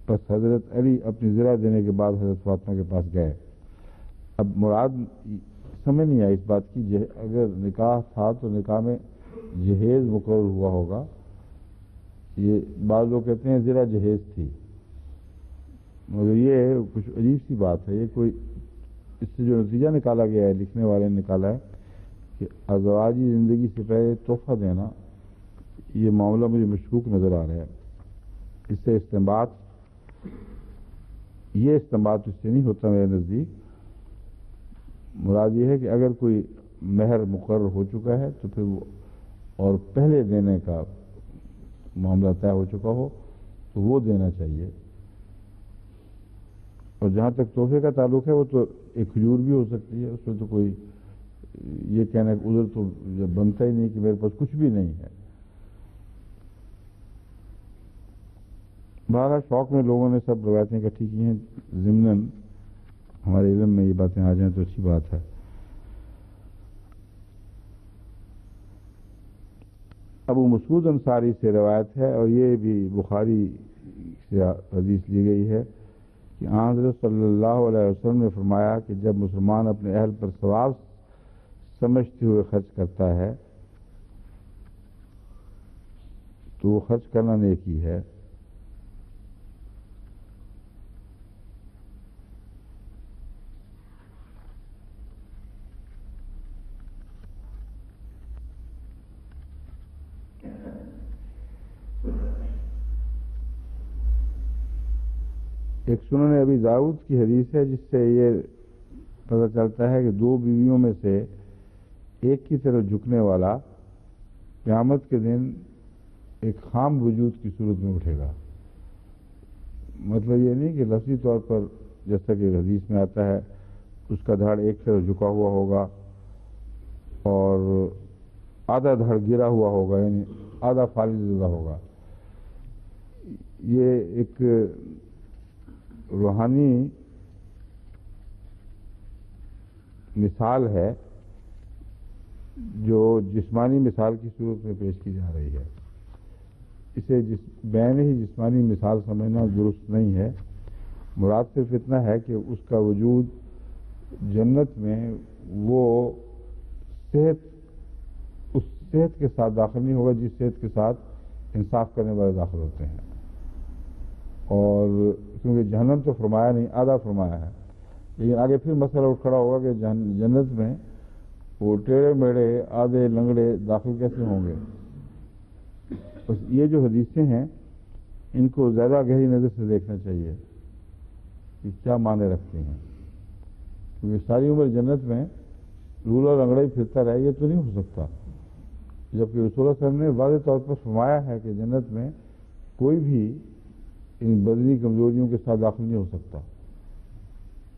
بس حضرت علی اپنی زرہ دینے کے بعد حضرت فاطمہ کے پاس گئے۔ اب مراد سمجھ نہیں آئی اس بات کی، اگر نکاح تھا تو نکاح میں جہیز مقرر ہوا ہوگا۔ یہ بعض لوگ کہتے ہیں زرہ جہیز تھی، مگر یہ کچھ عجیب سی بات ہے۔ یہ کوئی اس سے جو نتیجہ نکالا گیا ہے، لکھنے والے نے نکالا ہے کہ ازواجی زندگی سے پہلے تحفہ دینا، یہ معاملہ مجھے مشکوک نظر آ رہا ہے۔ اس سے یہ استنباط اس سے نہیں ہوتا میرے نزدیک مراد یہ ہے کہ اگر کوئی مہر مقرر ہو چکا ہے تو پھر وہ اور پہلے دینے کا معاملہ طے ہو چکا ہو تو وہ دینا چاہیے. اور جہاں تک تحفے کا تعلق ہے وہ تو ایک کھجور بھی ہو سکتی ہے، اس میں تو کوئی یہ کہنا کہ ادھر تو بنتا ہی نہیں کہ میرے پاس کچھ بھی نہیں ہے. بہرحال شوق میں لوگوں نے سب روایتیں اکٹھی کی ہیں، ضمناً ہمارے علم میں یہ باتیں آ جائیں تو اچھی بات ہے. ابو مسعود انصاری سے روایت ہے اور یہ بھی بخاری سے حدیث لی گئی ہے کہ حضرت صلی اللہ علیہ وسلم نے فرمایا کہ جب مسلمان اپنے اہل پر ثواب سمجھتے ہوئے خرچ کرتا ہے تو وہ خرچ کرنا نیکی ہے. ایک سنن ابی داؤد کی حدیث ہے جس سے یہ پتہ چلتا ہے کہ دو بیویوں میں سے ایک کی طرف جھکنے والا قیامت کے دن ایک خام وجود کی صورت میں اٹھے گا. مطلب یہ نہیں کہ لفظی طور پر جیسا کہ حدیث میں آتا ہے اس کا دھڑ ایک طرف جھکا ہوا ہوگا اور آدھا دھڑ گرا ہوا ہوگا، یعنی آدھا فالج زدہ ہوگا. یہ ایک روحانی مثال ہے جو جسمانی مثال کی صورت میں پیش کی جا رہی ہے. اسے بین ہی جسمانی مثال سمجھنا درست نہیں ہے. مراد صرف اتنا ہے کہ اس کا وجود جنت میں وہ اس صحت کے ساتھ داخل نہیں ہوگا جس صحت کے ساتھ انصاف کرنے والے داخل ہوتے ہیں. اور کیونکہ جہنم تو فرمایا نہیں، آدھا فرمایا ہے، لیکن آگے پھر مسئلہ اٹھ کھڑا ہوگا کہ جنت میں وہ ٹیڑھے میڑھے آدھے لنگڑے داخل کیسے ہوں گے. بس یہ جو حدیثیں ہیں ان کو زیادہ گہری نظر سے دیکھنا چاہیے کہ کیا معنی رکھتے ہیں، کیونکہ ساری عمر جنت میں لولا لنگڑا ہی پھرتا رہے یہ تو نہیں ہو سکتا. جبکہ رسول اللہ صلی اللہ علیہ وسلم نے واضح طور پر فرمایا ہے کہ جنت میں کوئی بھی ان بدنی کمزوریوں کے ساتھ داخل نہیں ہو سکتا.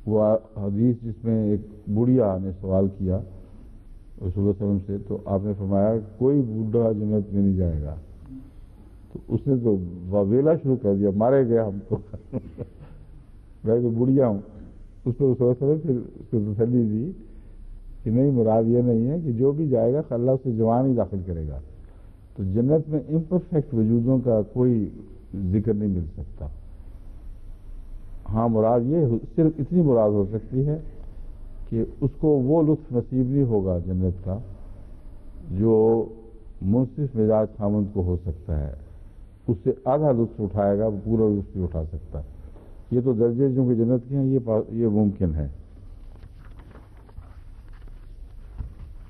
وہ حدیث جس میں ایک بڑھیا نے سوال کیا رسول اللہ صلی اللہ علیہ وسلم سے تو آپ نے فرمایا کوئی بوڑھا جنت میں نہیں جائے گا. تو اس نے تو واویلا شروع کر دیا، مارے گیا ہم تو میں تو بڑھیا ہوں. اس پر رسول اللہ صلی اللہ علیہ وسلم پھر اس کو تسلی دی کہ نہیں، مراد یہ نہیں ہے کہ جو بھی جائے گا اللہ اسے جوان ہی داخل کرے گا. تو جنت میں امپرفیکٹ وجودوں کا کوئی ذکر نہیں مل سکتا. ہاں مراد یہ صرف اتنی مراد ہو سکتی ہے کہ اس کو وہ لطف نصیب نہیں ہوگا جنت کا جو منصف مزاج خاوند کو ہو سکتا ہے. اس سے آدھا لطف اٹھائے گا، وہ پورا لطف نہیں اٹھا سکتا. یہ تو درجے جو کہ جنت کے ہیں یہ ممکن ہے.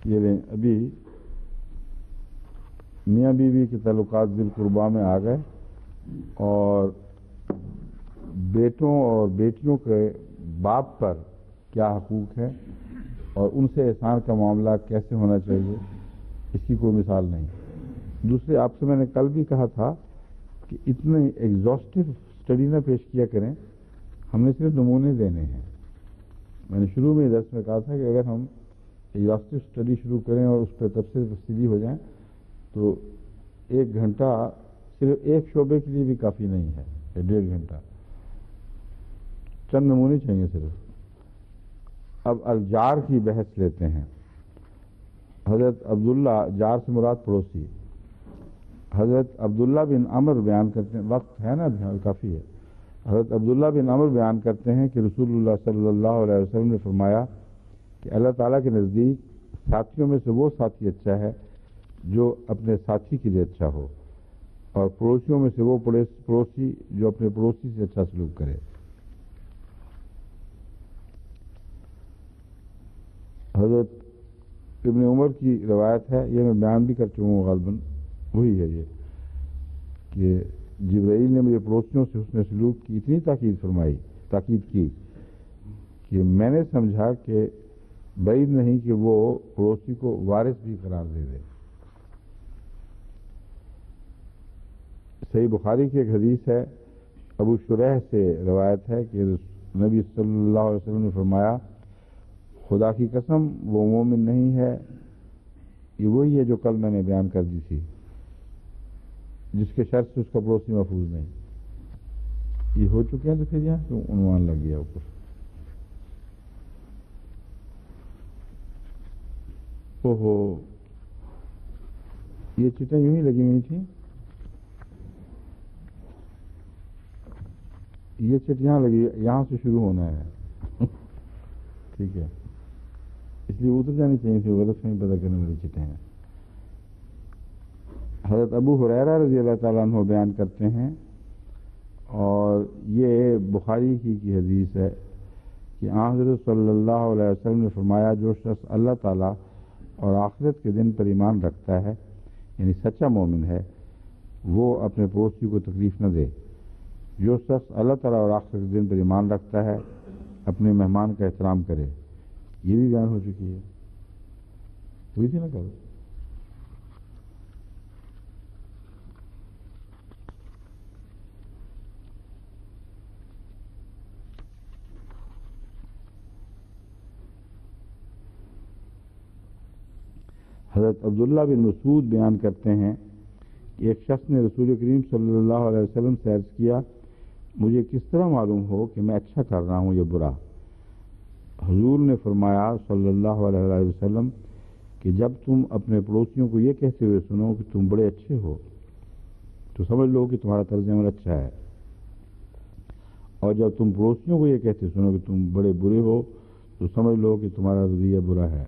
یہ لیں ابھی میاں بیوی کے تعلقات بالقربہ میں آ گئے اور بیٹوں اور بیٹیوں کے باپ پر کیا حقوق ہے اور ان سے احسان کا معاملہ کیسے ہونا چاہیے، اس کی کوئی مثال نہیں. دوسرے آپ سے میں نے کل بھی کہا تھا کہ اتنے ایگزاسٹو اسٹڈی نہ پیش کیا کریں، ہم نے صرف نمونے دینے ہیں. میں نے شروع میں درس میں کہا تھا کہ اگر ہم ایگزاسٹو اسٹڈی شروع کریں اور اس پہ تفصیلی ہو جائیں تو 1 گھنٹہ صرف ایک شعبے کے لیے بھی کافی نہیں ہے، یا 1.5 گھنٹہ. چند نمونے چاہیے صرف. اب الجار کی بحث لیتے ہیں. حضرت عبداللہ، جار سے مراد پڑوسی، حضرت عبداللہ بن عمر بیان کرتے ہیں، وقت ہے نا کافی ہے. حضرت عبداللہ بن عمر بیان کرتے ہیں کہ رسول اللہ صلی اللہ علیہ وسلم نے فرمایا کہ اللہ تعالیٰ کے نزدیک ساتھیوں میں سے وہ ساتھی اچھا ہے جو اپنے ساتھی کے لیے اچھا ہو، اور پڑوسیوں میں سے وہ پڑوسی جو اپنے پڑوسی سے اچھا سلوک کرے. حضرت ابن عمر کی روایت ہے، یہ میں بیان بھی کر چکا ہوں غالباً، وہی ہے یہ کہ جبرائیل نے مجھے پڑوسیوں سے حسن سلوک کی اتنی تاکید کی کہ میں نے سمجھا کہ بعید نہیں کہ وہ پڑوسی کو وارث بھی قرار دے دے۔ صحیح بخاری کی ایک حدیث ہے، ابو شریح سے روایت ہے کہ نبی صلی اللہ علیہ وسلم نے فرمایا، خدا کی قسم وہ مومن نہیں ہے، یہ وہی ہے جو کل میں نے بیان کر دی تھی، جس کے شر سے اس کا پڑوسی محفوظ نہیں۔ یہ ہو چکے ہیں تو پھر یہاں کیوں عنوان لگ گیا اوپر؟ اوہو، یہ چٹیں یوں ہی لگی ہوئی تھیں، یہ چٹ یہاں لگی، یہاں سے شروع ہونا ہے ٹھیک ہے، اس لیے اتر جانی چاہیے تھی، غلط فہمی پیدا کرنے والی چٹیں ہیں۔ حضرت ابو ہریرہ رضی اللہ تعالیٰ عنہ بیان کرتے ہیں، اور یہ بخاری کی حدیث ہے کہ حضرت صلی اللہ علیہ وسلم نے فرمایا، جو شخص اللہ تعالیٰ اور آخرت کے دن پر ایمان رکھتا ہے، یعنی سچا مومن ہے، وہ اپنے پڑوسی کو تکلیف نہ دے۔ جو شخص اللہ تعالیٰ اور آخرت کے دن پر ایمان رکھتا ہے، اپنے مہمان کا احترام کرے۔ یہ بھی بیان ہو چکی ہے، ہوئی تھی نا کل۔ حضرت عبداللہ بن مسعود بیان کرتے ہیں کہ ایک شخص نے رسول کریم صلی اللہ علیہ وسلم سے عرض کیا، مجھے کس طرح معلوم ہو کہ میں اچھا کر رہا ہوں یا برا؟ حضور نے فرمایا صلی اللہ علیہ وسلم کہ جب تم اپنے پڑوسیوں کو یہ کہتے ہوئے سنو کہ تم بڑے اچھے ہو تو سمجھ لو کہ تمہارا طرز عمل اچھا ہے، اور جب تم پڑوسیوں کو یہ کہتے سنو کہ تم بڑے برے ہو تو سمجھ لو کہ تمہارا رویہ برا ہے۔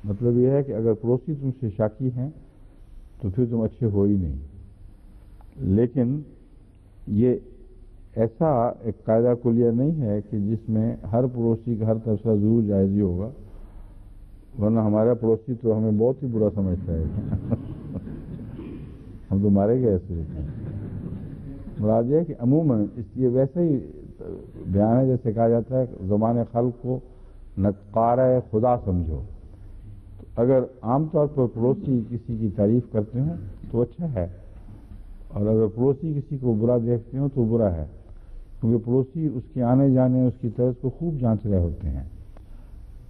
مطلب یہ ہے کہ اگر پڑوسی تم سے شاکی ہیں تو پھر تم اچھے ہو ہی نہیں۔ لیکن یہ ایسا ایک قاعدہ کلیہ نہیں ہے کہ جس میں ہر پڑوسی کا ہر طرف سے ضرور جائز ہی ہوگا، ورنہ ہمارا پڑوسی تو ہمیں بہت ہی برا سمجھتا ہے ہم تو مارے گئے ایسے ہوتے ہیں۔ مراد یہ ہے کہ عموماً اس لیے ویسے ہی بیان ہے جیسے کہا جاتا ہے زبان خلق کو نقارہ خدا سمجھو۔ اگر عام طور پر پڑوسی کسی کی تعریف کرتے ہیں تو اچھا ہے، اور اگر پڑوسی کسی کو برا دیکھتے ہوں تو برا ہے، کیونکہ پڑوسی اس کے آنے جانے اس کی طرز کو خوب جانچ رہے ہوتے ہیں۔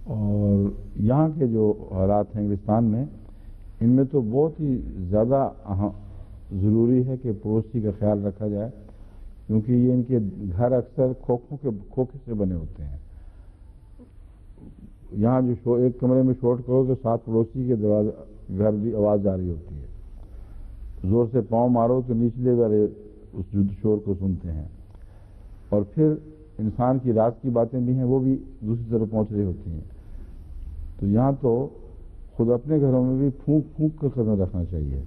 اور یہاں کے جو حالات ہیں انگلستان میں، ان میں تو بہت ہی زیادہ ضروری ہے کہ پڑوسی کا خیال رکھا جائے، کیونکہ یہ ان کے گھر اکثر کھوکھے سے بنے ہوتے ہیں۔ یہاں جو ایک کمرے میں شوٹ کرو تو ساتھ پڑوسی کے گھر بھی آواز جا رہی ہوتی ہے، زور سے پاؤں مارو تو نچلے والے اس شور کو سنتے ہیں، اور پھر انسان کی رات کی باتیں بھی ہیں وہ بھی دوسری طرف پہنچ رہی ہوتی ہیں۔ تو یہاں تو خود اپنے گھروں میں بھی پھونک پھونک کر قدم رکھنا چاہیے،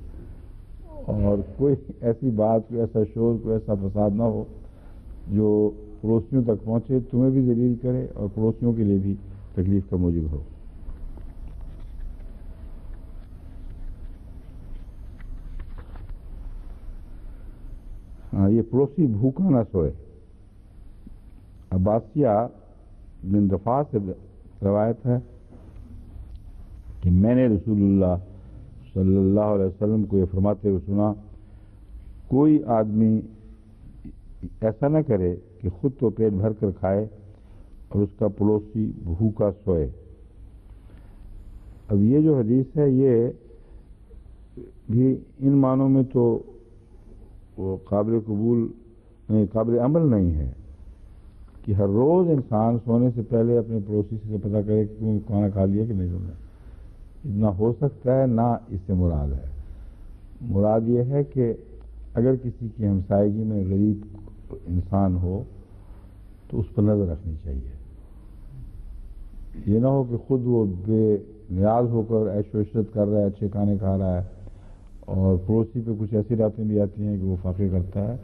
اور کوئی ایسی بات، کوئی ایسا شور، کوئی ایسا فساد نہ ہو جو پڑوسیوں تک پہنچے، تمہیں بھی ذلیل کرے اور پڑوسیوں کے لیے بھی تکلیف کا موجب ہو۔ یہ پڑوسی بھوکا نہ سوئے۔ عباسیہ بن رفاع سے روایت ہے کہ میں نے رسول اللہ صلی اللہ علیہ وسلم کو یہ فرماتے ہوئے سنا، کوئی آدمی ایسا نہ کرے کہ خود تو پیٹ بھر کر کھائے اور اس کا پڑوسی بھوکا سوئے۔ اب یہ جو حدیث ہے یہ بھی ان معنوں میں تو وہ قابل قبول نہیں، قابل عمل نہیں ہے کہ ہر روز انسان سونے سے پہلے اپنے پڑوسی سے پتہ کرے کہ تم کھانا کھا لیا کہ نہیں تم نے۔ اتنا ہو سکتا ہے نہ، اس سے مراد ہے، مراد یہ ہے کہ اگر کسی کی ہمسائیگی میں غریب انسان ہو تو اس پر نظر رکھنی چاہیے۔ یہ نہ ہو کہ خود وہ بے نیاز ہو کر عیش و عشرت کر رہا ہے، اچھے کھانے کھا رہا ہے، اور پڑوسی پہ کچھ ایسی راتیں بھی آتی ہیں کہ وہ فاقے کرتا ہے۔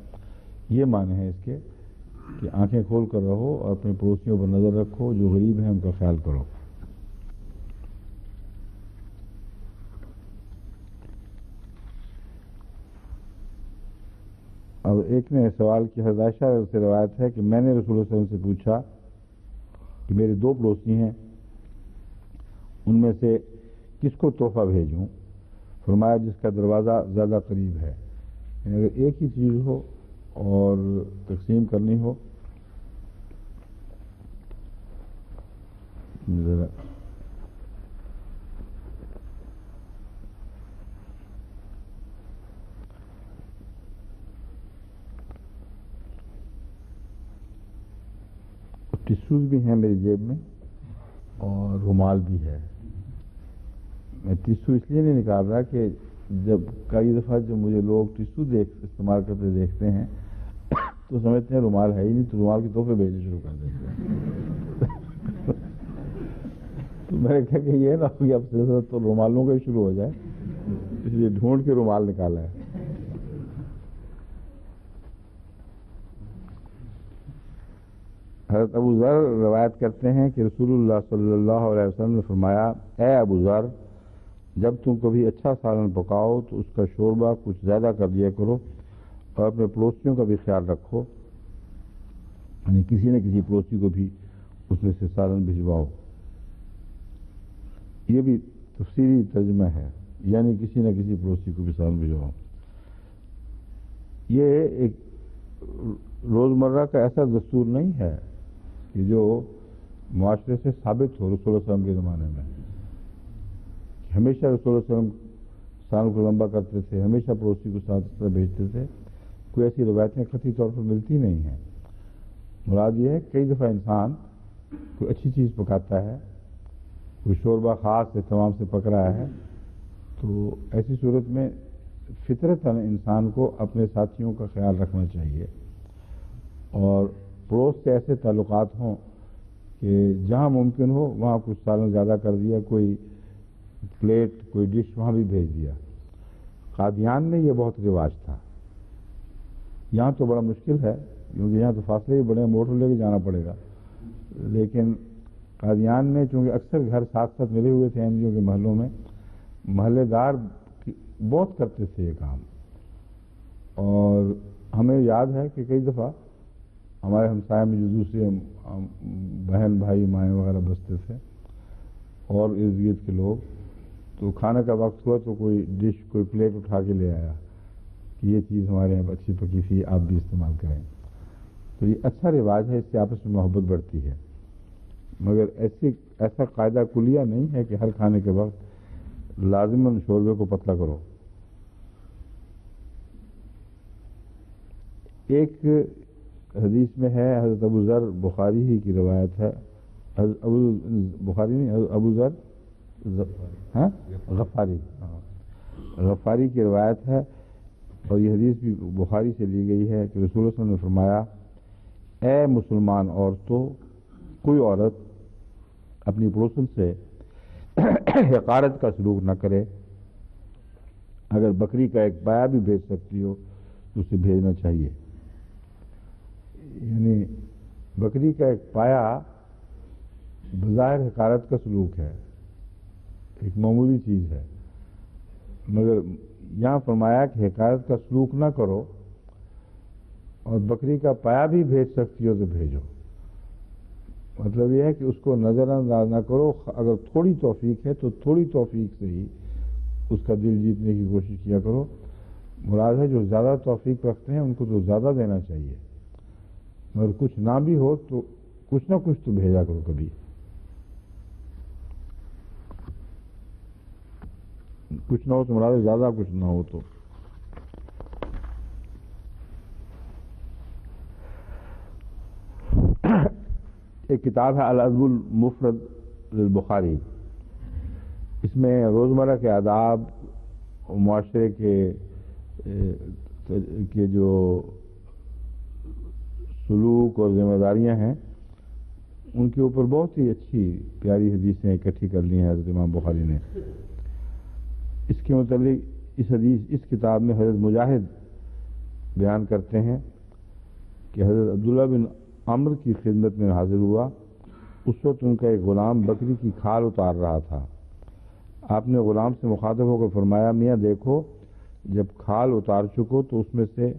یہ معنی ہے اس کے کہ آنکھیں کھول کر رہو اور اپنے پڑوسیوں پر نظر رکھو، جو غریب ہیں ان کا خیال کرو۔ اب ایک نے سوال کی، حضرت عائشہ سے روایت ہے کہ میں نے رسول اللہ صلی اللہ علیہ وسلم سے پوچھا کہ میرے دو پڑوسی ہیں، ان میں سے کس کو تحفہ بھیجوں؟ فرمایا جس کا دروازہ زیادہ قریب ہے. یعنی اگر ایک ہی چیز ہو اور تقسیم کرنی ہو، ذرا ٹشوز بھی ہیں میری جیب میں اور رومال بھی ہے. میں ٹشو اس لیے نہیں نکال رہا کہ جب کئی دفعہ جب مجھے لوگ ٹشو استعمال کرتے دیکھتے ہیں تو سمجھتے ہیں رومال ہے ہی نہیں، تو رومال کے تحفے بھیجنے شروع کر دیتے ہیں. تو میں نے کہا کہ یہ نہ ہو کہ اب سلسلہ تو رومالوں کا ہی شروع ہو جائے، اس لیے ڈھونڈ کے رومال نکالا ہے. حضرت ابو ذر روایت کرتے ہیں کہ رسول اللہ صلی اللہ علیہ وسلم نے فرمایا، اے ابو ذر، جب تم کبھی اچھا سالن پکاؤ تو اس کا شوربہ کچھ زیادہ کر دیا کرو اور اپنے پڑوسیوں کا بھی خیال رکھو، یعنی کسی نہ کسی پڑوسی کو بھی اس میں سے سالن بھجواؤ. یہ بھی تفصیلی ترجمہ ہے، یعنی کسی نہ کسی پڑوسی کو بھی سالن بھجواؤ. یہ ایک روزمرہ کا ایسا دستور نہیں ہے کہ جو معاشرے سے ثابت ہو رسول اللہ علیہ وسلم کے زمانے میں. ہمیشہ رسول اللہ علیہ وسلم سالن کو لمبا کرتے تھے، ہمیشہ پڑوسی کو ساتھ اس طرح بھیجتے تھے. کوئی ایسی روایتیں قطعی طور پر ملتی نہیں ہیں. مراد یہ ہے کئی دفعہ انسان کوئی اچھی چیز پکاتا ہے، کوئی شوربہ خاص اہتمام سے پک رہا ہے، تو ایسی صورت میں فطرتاً انسان کو اپنے ساتھیوں کا خیال رکھنا چاہیے اور پڑوس سے ایسے تعلقات ہوں کہ جہاں ممکن ہو وہاں کچھ سالن زیادہ کر دیا، کوئی پلیٹ کوئی ڈش وہاں بھی بھیج دیا. قادیان میں یہ بہت رواج تھا. یہاں تو بڑا مشکل ہے کیونکہ یہاں تو فاصلے ہی بڑے، موٹر لے کے جانا پڑے گا. لیکن قادیان میں چونکہ اکثر گھر ساتھ ساتھ ملے ہوئے تھے احمدیوں کے محلوں میں، محلے دار بہت کرتے تھے یہ کام. اور ہمیں یاد ہے کہ کئی دفعہ ہمارے ہمسائے میں جو دوسرے بہن بھائی مائیں وغیرہ بستے تھے اور ارد گرد کے لوگ، تو کھانے کا وقت ہوا تو کوئی ڈش کوئی پلیٹ اٹھا کے لے آیا کہ یہ چیز ہمارے یہاں اچھی پکی تھی، آپ بھی استعمال کریں. تو یہ اچھا رواج ہے، اس سے آپس میں محبت بڑھتی ہے. مگر ایسا قاعدہ کلیہ نہیں ہے کہ ہر کھانے کے وقت لازماً شوربے کو پتلا کرو. ایک حدیث میں ہے، حضرت ابو ذر، بخاری ہی کی روایت ہے، بخاری نہیں، ابو ذر غفاری کی روایت ہے، اور یہ حدیث بھی بخاری سے لی گئی ہے کہ رسول اللہ صلی اللہ علیہ وسلم نے فرمایا، اے مسلمان عورتوں، کوئی عورت اپنی پڑوسن سے حقارت کا سلوک نہ کرے. اگر بکری کا ایک پایا بھی بھیج سکتی ہو تو اسے بھیجنا چاہیے. یعنی بکری کا ایک پایا بظاہر حقارت کا سلوک ہے، ایک معمولی چیز ہے، مگر یہاں فرمایا کہ حقارت کا سلوک نہ کرو اور بکری کا پایا بھی بھیج سکتی ہو تو بھیجو. مطلب یہ ہے کہ اس کو نظر انداز نہ کرو. اگر تھوڑی توفیق ہے تو تھوڑی توفیق سے ہی اس کا دل جیتنے کی کوشش کیا کرو. مراد ہے جو زیادہ توفیق رکھتے ہیں ان کو تو زیادہ دینا چاہیے، مگر کچھ نہ بھی ہو تو کچھ نہ کچھ تو بھیجا کرو کبھی. کچھ نہ ہو تو مراد ہے زیادہ کچھ نہ ہو تو. ایک کتاب ہے الادب المفرد للبخاری. اس میں روزمرہ کے آداب، معاشرے کے جو سلوک اور ذمہ داریاں ہیں ان کے اوپر بہت ہی اچھی پیاری حدیثیں اکٹھی کر لی ہیں حضرت امام بخاری نے. اس کے متعلق اس کتاب میں حضرت مجاہد بیان کرتے ہیں کہ حضرت عبداللہ بن عمرو کی خدمت میں حاضر ہوا. اس وقت ان کا ایک غلام بکری کی کھال اتار رہا تھا. آپ نے غلام سے مخاطب ہو کر فرمایا، میاں دیکھو، جب کھال اتار چکو تو اس میں سے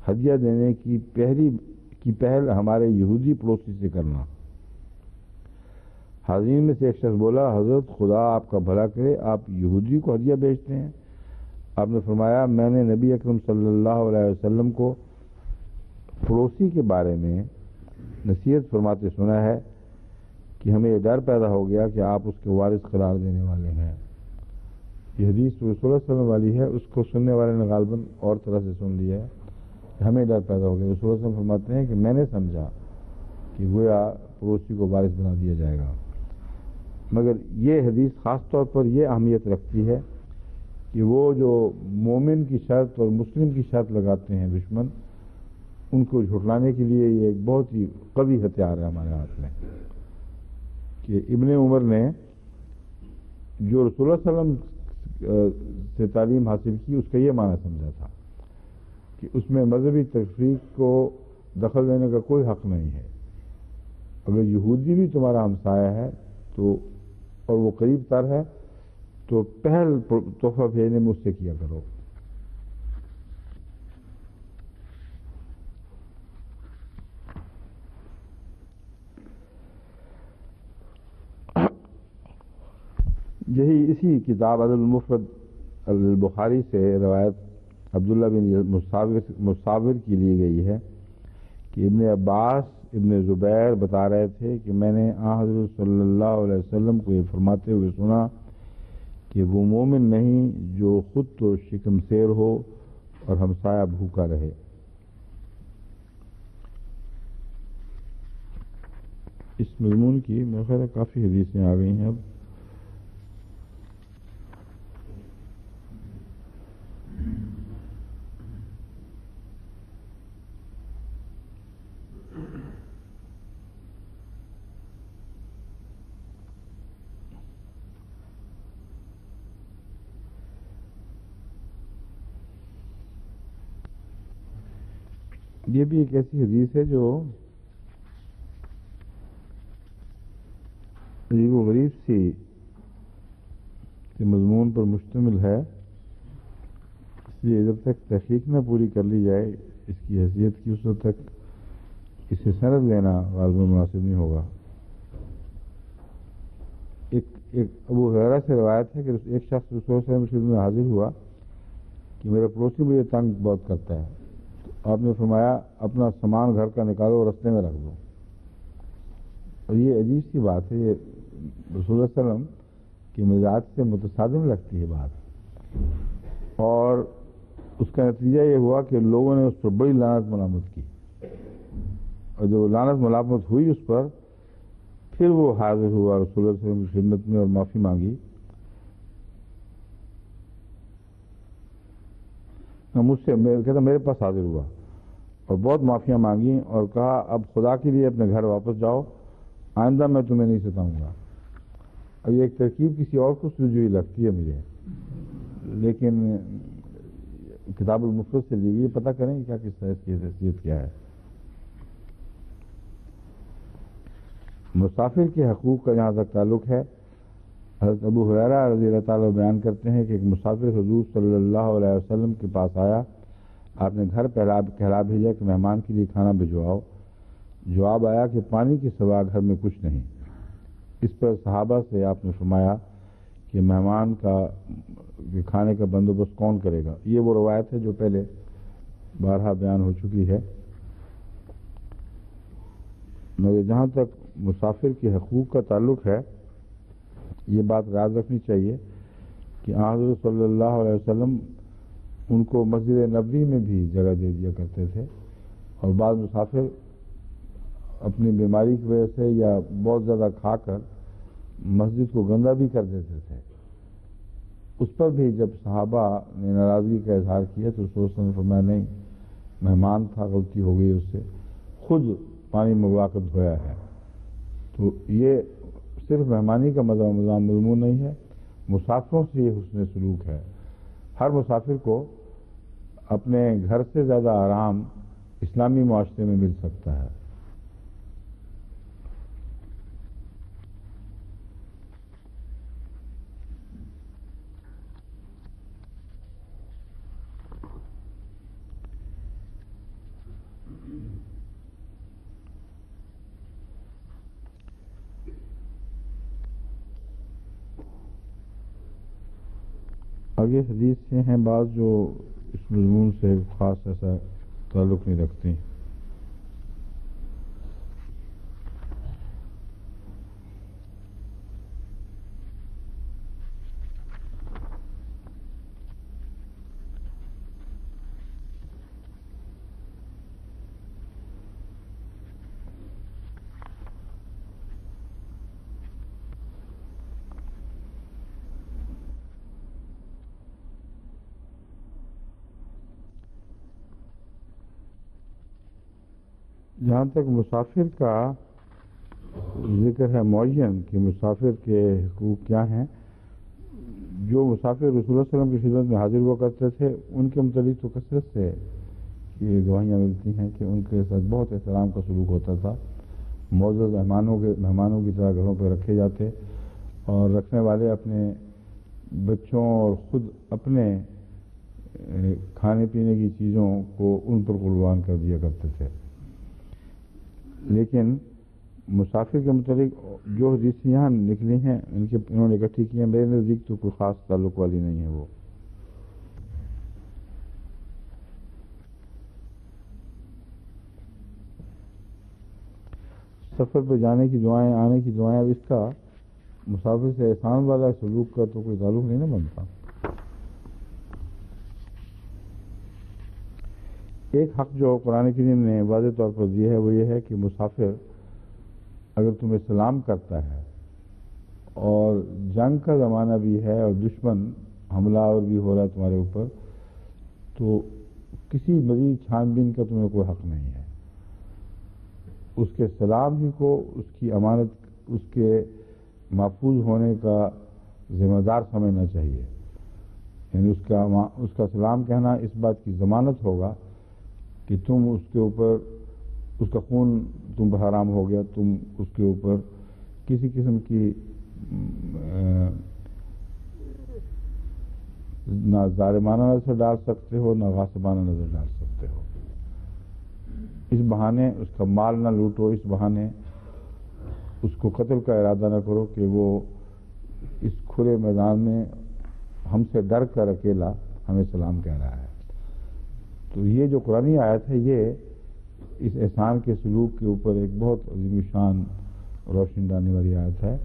ہدیہ دینے کی پہل ہمارے یہودی پڑوسی سے کرنا. حاضرین میں سے ایک شخص بولا، حضرت خدا آپ کا بھلا کرے، آپ یہودی کو ہدیہ بیچتے ہیں؟ آپ نے فرمایا، میں نے نبی اکرم صلی اللہ علیہ وسلم کو پڑوسی کے بارے میں نصیحت فرماتے سنا ہے کہ ہمیں یہ ڈر پیدا ہو گیا کہ آپ اس کے وارث قرار دینے والے ہیں۔ یہ حدیث رسول اللہ صلی اللہ علیہ وسلم والی ہے، اس کو سننے والے نے غالباً اور طرح سے سن لیا ہے کہ ہمیں ڈر پیدا ہو گیا۔ رسول اللہ صلی اللہ علیہ وسلم فرماتے ہیں کہ میں نے سمجھا کہ گویا پڑوسی کو وارث بنا دیا جائے گا، مگر یہ حدیث خاص طور پر یہ اہمیت رکھتی ہے کہ وہ جو مومن کی شرط اور مسلم کی شرط لگاتے ہیں دشمن، ان کو جھٹلانے کے لیے یہ ایک بہت ہی قوی ہتھیار ہے ہمارے ہاتھ میں، کہ ابن عمر نے جو رسول اللہ صلی اللہ علیہ وسلم سے تعلیم حاصل کی، اس کا یہ معنی سمجھا تھا کہ اس میں مذہبی تفریق کو دخل دینے کا کوئی حق نہیں ہے۔ اگر یہودی بھی تمہارا ہمسایہ ہے تو اور وہ قریب تر ہے تو پہل تحفہ بھیجنے میں اس سے کیا کرو۔ یہی اسی کتاب ادب المفرد البخاری سے روایت عبداللہ بن مصابر کی لی گئی ہے کہ ابن عباس ابن زبیر بتا رہے تھے کہ میں نے حضرت صلی اللہ علیہ وسلم کو یہ فرماتے ہوئے سنا کہ وہ مومن نہیں جو خود تو شکمسیر ہو اور ہمسایہ بھوکا رہے۔ اس مضمون کی میرے خیال ہے کافی حدیثیں آ گئی ہیں اب۔ یہ بھی ایک ایسی حدیث ہے جو عجیب و غریب سی مضمون پر مشتمل ہے، اس لیے جب تک تحقیق نہ پوری کر لی جائے اس کی حیثیت کی، اس وقت تک اسے سند لینا غالباً مناسب نہیں ہوگا۔ ایک ابو ہریرہ سے روایت ہے کہ ایک شخص رسول اللہ صلی اللہ علیہ وسلم کی خدمت میں حاضر ہوا کہ میرا پڑوسی مجھے تنگ بہت کرتا ہے، تو آپ نے فرمایا اپنا سامان گھر کا نکالو اور رستے میں رکھ دو۔ اور یہ عجیب سی بات ہے، یہ رسول اللہ صلی اللہ علیہ وسلم کی مزاج سے متصادم لگتی ہے بات، اور اس کا نتیجہ یہ ہوا کہ لوگوں نے اس پر بڑی لعنت ملامت کی، اور جو لعنت ملامت ہوئی اس پر، پھر وہ حاضر ہوا رسول اللہ صلی اللہ علیہ وسلم کی خدمت میں اور معافی مانگی۔ مجھ سے کہتا میرے پاس حاضر ہوا اور بہت معافیاں مانگی اور کہا اب خدا کے لیے اپنے گھر واپس جاؤ، آئندہ میں تمہیں نہیں ستاؤں گا۔ اب یہ ایک ترکیب کسی اور کو سوجی لگتی ہے مجھے، لیکن کتاب المفرد سے لی گئی، پتہ کریں کیا کس طرح کی حیثیت کیا ہے۔ مسافر کے حقوق کا جہاں تک تعلق ہے، حضرت ابو ہریرہ رضی اللہ تعالیٰ بیان کرتے ہیں کہ ایک مسافر حضور صلی اللہ علیہ وسلم کے پاس آیا، آپ نے گھر کہلا بھیجا کہ مہمان کے لیے کھانا بھجواؤ۔ جواب آیا کہ پانی کے سوا گھر میں کچھ نہیں۔ اس پر صحابہ سے آپ نے فرمایا کہ مہمان کا کھانے کا بندوبست کون کرے گا؟ یہ وہ روایت ہے جو پہلے بارہا بیان ہو چکی ہے، مگر جہاں تک مسافر کے حقوق کا تعلق ہے یہ بات یاد رکھنی چاہیے کہ حضرت صلی اللہ علیہ وسلم ان کو مسجد نبوی میں بھی جگہ دے دیا کرتے تھے، اور بعض مسافر اپنی بیماری کی وجہ سے یا بہت زیادہ کھا کر مسجد کو گندہ بھی کر دیتے تھے۔ اس پر بھی جب صحابہ نے ناراضگی کا اظہار کیا تو رسول اللہ نے فرمایا نہیں، مہمان تھا، غلطی ہو گئی اس سے، خود پانی منگوا کر دھویا ہے۔ تو یہ صرف مہمانی کا مضمون نہیں ہے، مسافروں سے یہ حسن سلوک ہے۔ ہر مسافر کو اپنے گھر سے زیادہ آرام اسلامی معاشرے میں مل سکتا ہے۔ آگے حدیث سے ہیں بعض جو اس مضمون سے خاص ایسا تعلق نہیں رکھتے. جہاں تک مسافر کا ذکر ہے معین کہ مسافر کے حقوق کیا ہیں، جو مسافر رسول اللہ صلی اللہ علیہ وسلم کی خدمت میں حاضر ہوا کرتے تھے ان کے متعلق تو کثرت سے یہ گواہیاں ملتی ہیں کہ ان کے ساتھ بہت احترام کا سلوک ہوتا تھا. معزز مہمانوں کی طرح گھروں پہ رکھے جاتے اور رکھنے والے اپنے بچوں اور خود اپنے کھانے پینے کی چیزوں کو ان پر قربان کر دیا کرتے تھے. لیکن مسافر کے متعلق جو حدیث یہاں نکلی ہیں انہوں نے اکٹھی کی ہیں، میرے نزدیک تو کوئی خاص تعلق والی نہیں ہے. وہ سفر پہ جانے کی دعائیں، آنے کی دعائیں، اب اس کا مسافر سے احسان والا سلوک کا تو کوئی تعلق نہیں نہ بنتا. ایک حق جو قرآن کریم نے واضح طور پر دیا ہے وہ یہ ہے کہ مسافر اگر تمہیں سلام کرتا ہے اور جنگ کا زمانہ بھی ہے اور دشمن حملہ آور بھی ہو رہا ہے تمہارے اوپر، تو کسی مزید چھان بین کا تمہیں کوئی حق نہیں ہے. اس کے سلام ہی کو اس کی امانت، اس کے محفوظ ہونے کا ذمہ دار سمجھنا چاہیے. یعنی اس کا سلام کہنا اس بات کی ضمانت ہوگا کہ تم اس کے اوپر، اس کا خون تم پر حرام ہو گیا، تم اس کے اوپر کسی قسم کی نہ ظالمانہ نظر ڈال سکتے ہو، نہ غاصبانہ نظر ڈال سکتے ہو. اس بہانے اس کا مال نہ لوٹو، اس بہانے اس کو قتل کا ارادہ نہ کرو کہ وہ اس کھلے میدان میں ہم سے ڈر کر اکیلا ہمیں سلام کہہ رہا ہے. تو یہ جو قرآنی آیت ہے یہ اس احسان کے سلوک کے اوپر ایک بہت عظیم شان روشن ڈالنے والی آیت ہے،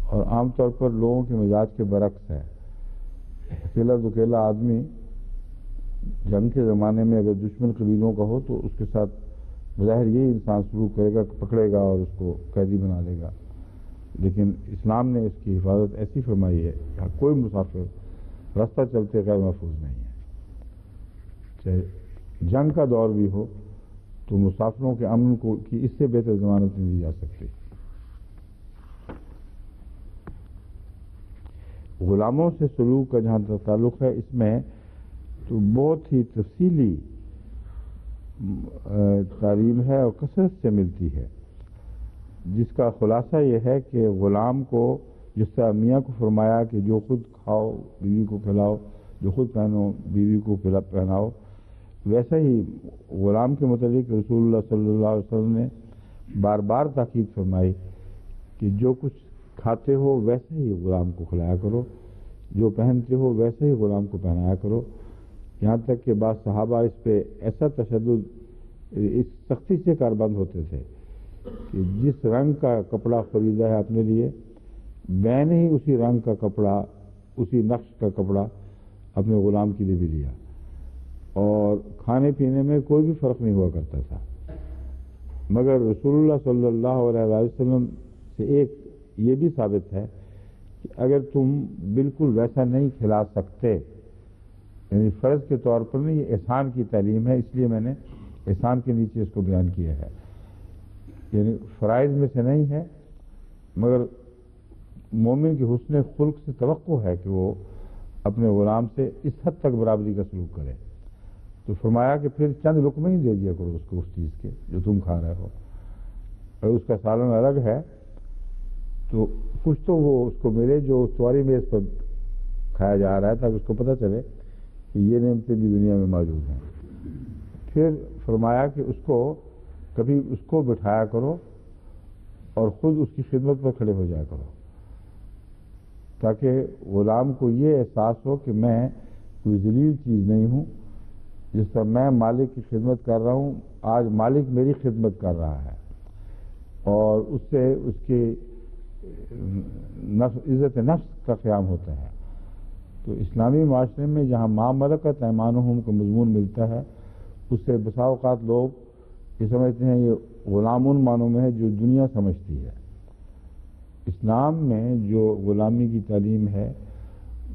اور عام طور پر لوگوں کے مزاج کے برعکس ہے. اکیلا دکیلا آدمی جنگ کے زمانے میں اگر دشمن قبیلوں کا ہو تو اس کے ساتھ بظاہر یہی انسان سلوک کرے گا، پکڑے گا اور اس کو قیدی بنا لے گا. لیکن اسلام نے اس کی حفاظت ایسی فرمائی ہے کہ کوئی مسافر راستہ چلتے غیر محفوظ نہیں ہے. چاہے جنگ کا دور بھی ہو تو مسافروں کے امن کو کی اس سے بہتر ضمانت نہیں دی جا سکتی. غلاموں سے سلوک کا جہاں تک تعلق ہے اس میں تو بہت ہی تفصیلی تعلیم ہے اور کثرت سے ملتی ہے، جس کا خلاصہ یہ ہے کہ غلام کو جس طرح میاں کو فرمایا کہ جو خود کھاؤ بیوی کو کھلاؤ، جو خود پہنو بیوی کو پہناؤ، ویسا ہی غلام کے متعلق رسول اللہ صلی اللہ علیہ وسلم نے بار بار تاکید فرمائی کہ جو کچھ کھاتے ہو ویسے ہی غلام کو کھلایا کرو، جو پہنتے ہو ویسے ہی غلام کو پہنایا کرو. یہاں تک کہ بعض صحابہ اس پہ ایسا تشدد، اس سختی سے کاربند ہوتے تھے کہ جس رنگ کا کپڑا خریدا ہے اپنے لیے میں نے ہی اسی رنگ کا کپڑا، اسی نقش کا کپڑا اپنے غلام کے لیے بھی لیا، اور کھانے پینے میں کوئی بھی فرق نہیں ہوا کرتا تھا. مگر رسول اللہ صلی اللہ علیہ وسلم سے ایک یہ بھی ثابت ہے کہ اگر تم بالکل ویسا نہیں کھلا سکتے، یعنی فرض کے طور پر نہیں، یہ احسان کی تعلیم ہے، اس لیے میں نے احسان کے نیچے اس کو بیان کیا ہے. یعنی فرائض میں سے نہیں ہے، مگر مومن کی حسن خلق سے توقع ہے کہ وہ اپنے غلام سے اس حد تک برابری کا سلوک کرے. تو فرمایا کہ پھر چند لقمے ہی دے دیا کرو اس کو اس چیز کے جو تم کھا رہے ہو، اور اس کا سالن الگ ہے تو کچھ تو وہ اس کو ملے جو تمہاری میز پر کھایا جا رہا ہے، تاکہ اس کو پتہ چلے کہ یہ نعمتیں بھی دنیا میں موجود ہیں. پھر فرمایا کہ اس کو کبھی اس کو بٹھایا کرو اور خود اس کی خدمت پر کھڑے ہو جایا کرو. تاکہ غلام کو یہ احساس ہو کہ میں کوئی ذلیل چیز نہیں ہوں. جس طرح میں مالک کی خدمت کر رہا ہوں، آج مالک میری خدمت کر رہا ہے اور اس سے اس کی عزت نفس کا قیام ہوتا ہے. تو اسلامی معاشرے میں جہاں ما ملکت ایمانہم کا مضمون ملتا ہے، اس سے بسا اوقات لوگ یہ سمجھتے ہیں یہ غلامون معنوں میں ہے جو دنیا سمجھتی ہے. اسلام میں جو غلامی کی تعلیم ہے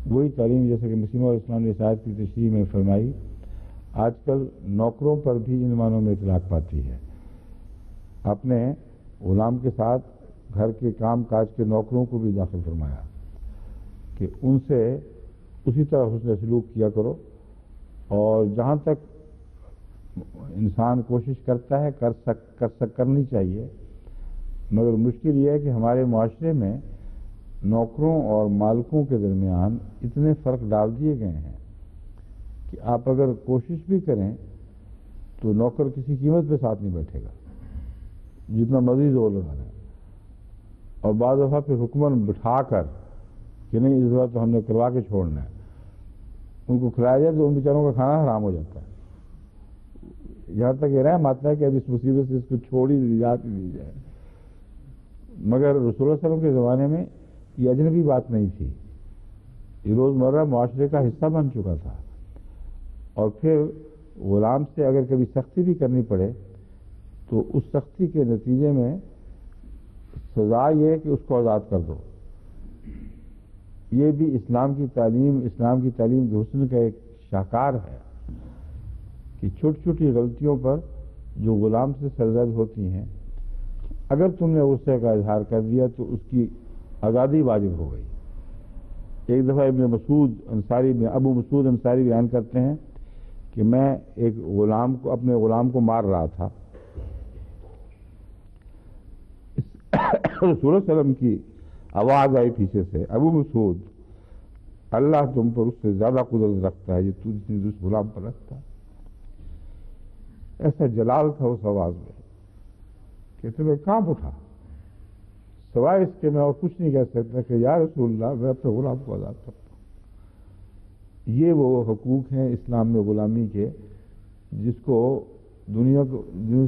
وہی تعلیم جیسے کہ مسیح علیہ السلام نے اس آیت کی تشریح میں فرمائی، آج کل نوکروں پر بھی ان معنوں میں اطلاق پاتی ہے. آپ نے غلام کے ساتھ گھر کے کام کاج کے نوکروں کو بھی داخل فرمایا کہ ان سے اسی طرح حسن سلوک کیا کرو، اور جہاں تک انسان کوشش کرتا ہے کرنی چاہیے. مگر مشکل یہ ہے کہ ہمارے معاشرے میں نوکروں اور مالکوں کے درمیان اتنے فرق ڈال دیے گئے ہیں کہ آپ اگر کوشش بھی کریں تو نوکر کسی قیمت پہ ساتھ نہیں بیٹھے گا، جتنا مرضی زور لگا رہے. اور بعض دفعہ پھر حکمن بٹھا کر کہ نہیں اس بار تو ہم نے کروا کے چھوڑنا ہے، ان کو کھلایا جائے تو ان بیچاروں کا کھانا حرام ہو جاتا ہے. یہاں تک یہ رحم آتا ہے کہ اب اس مصیبت سے اس کو چھوڑ ہی نجات ہی دی جائے. مگر رسول اللہ علیہ وسلم کے زمانے میں یہ اجنبی بات نہیں تھی، یہ روزمرہ معاشرے کا حصہ بن چکا تھا. اور پھر غلام سے اگر کبھی سختی بھی کرنی پڑے تو اس سختی کے نتیجے میں سزا یہ ہے کہ اس کو آزاد کر دو. یہ بھی اسلام کی تعلیم کے حسن کا ایک شاہکار ہے کہ چھوٹی چھوٹی غلطیوں پر جو غلام سے سرزد ہوتی ہیں، اگر تم نے غصے کا اظہار کر دیا تو اس کی آزادی واجب ہو گئی. ایک دفعہ ابو مسعود انصاری بیان کرتے ہیں کہ میں ایک اپنے غلام کو مار رہا تھا. رسول اللہ علیہ وسلم کی آواز آئی پیچھے سے، ابو مسعود، اللہ تم پر اس سے زیادہ قدرت رکھتا ہے جو تو جتنی اس غلام پر رکھتا ہے. ایسا جلال تھا اس آواز میں کہ تمہیں کانپ اٹھا. سوائے اس کے میں اور کچھ نہیں کہہ سکتا کہ یا رسول اللہ میں اپنے غلام کو آزاد کرتا ہوں. یہ وہ حقوق ہیں اسلام میں غلامی کے جس کو دنیا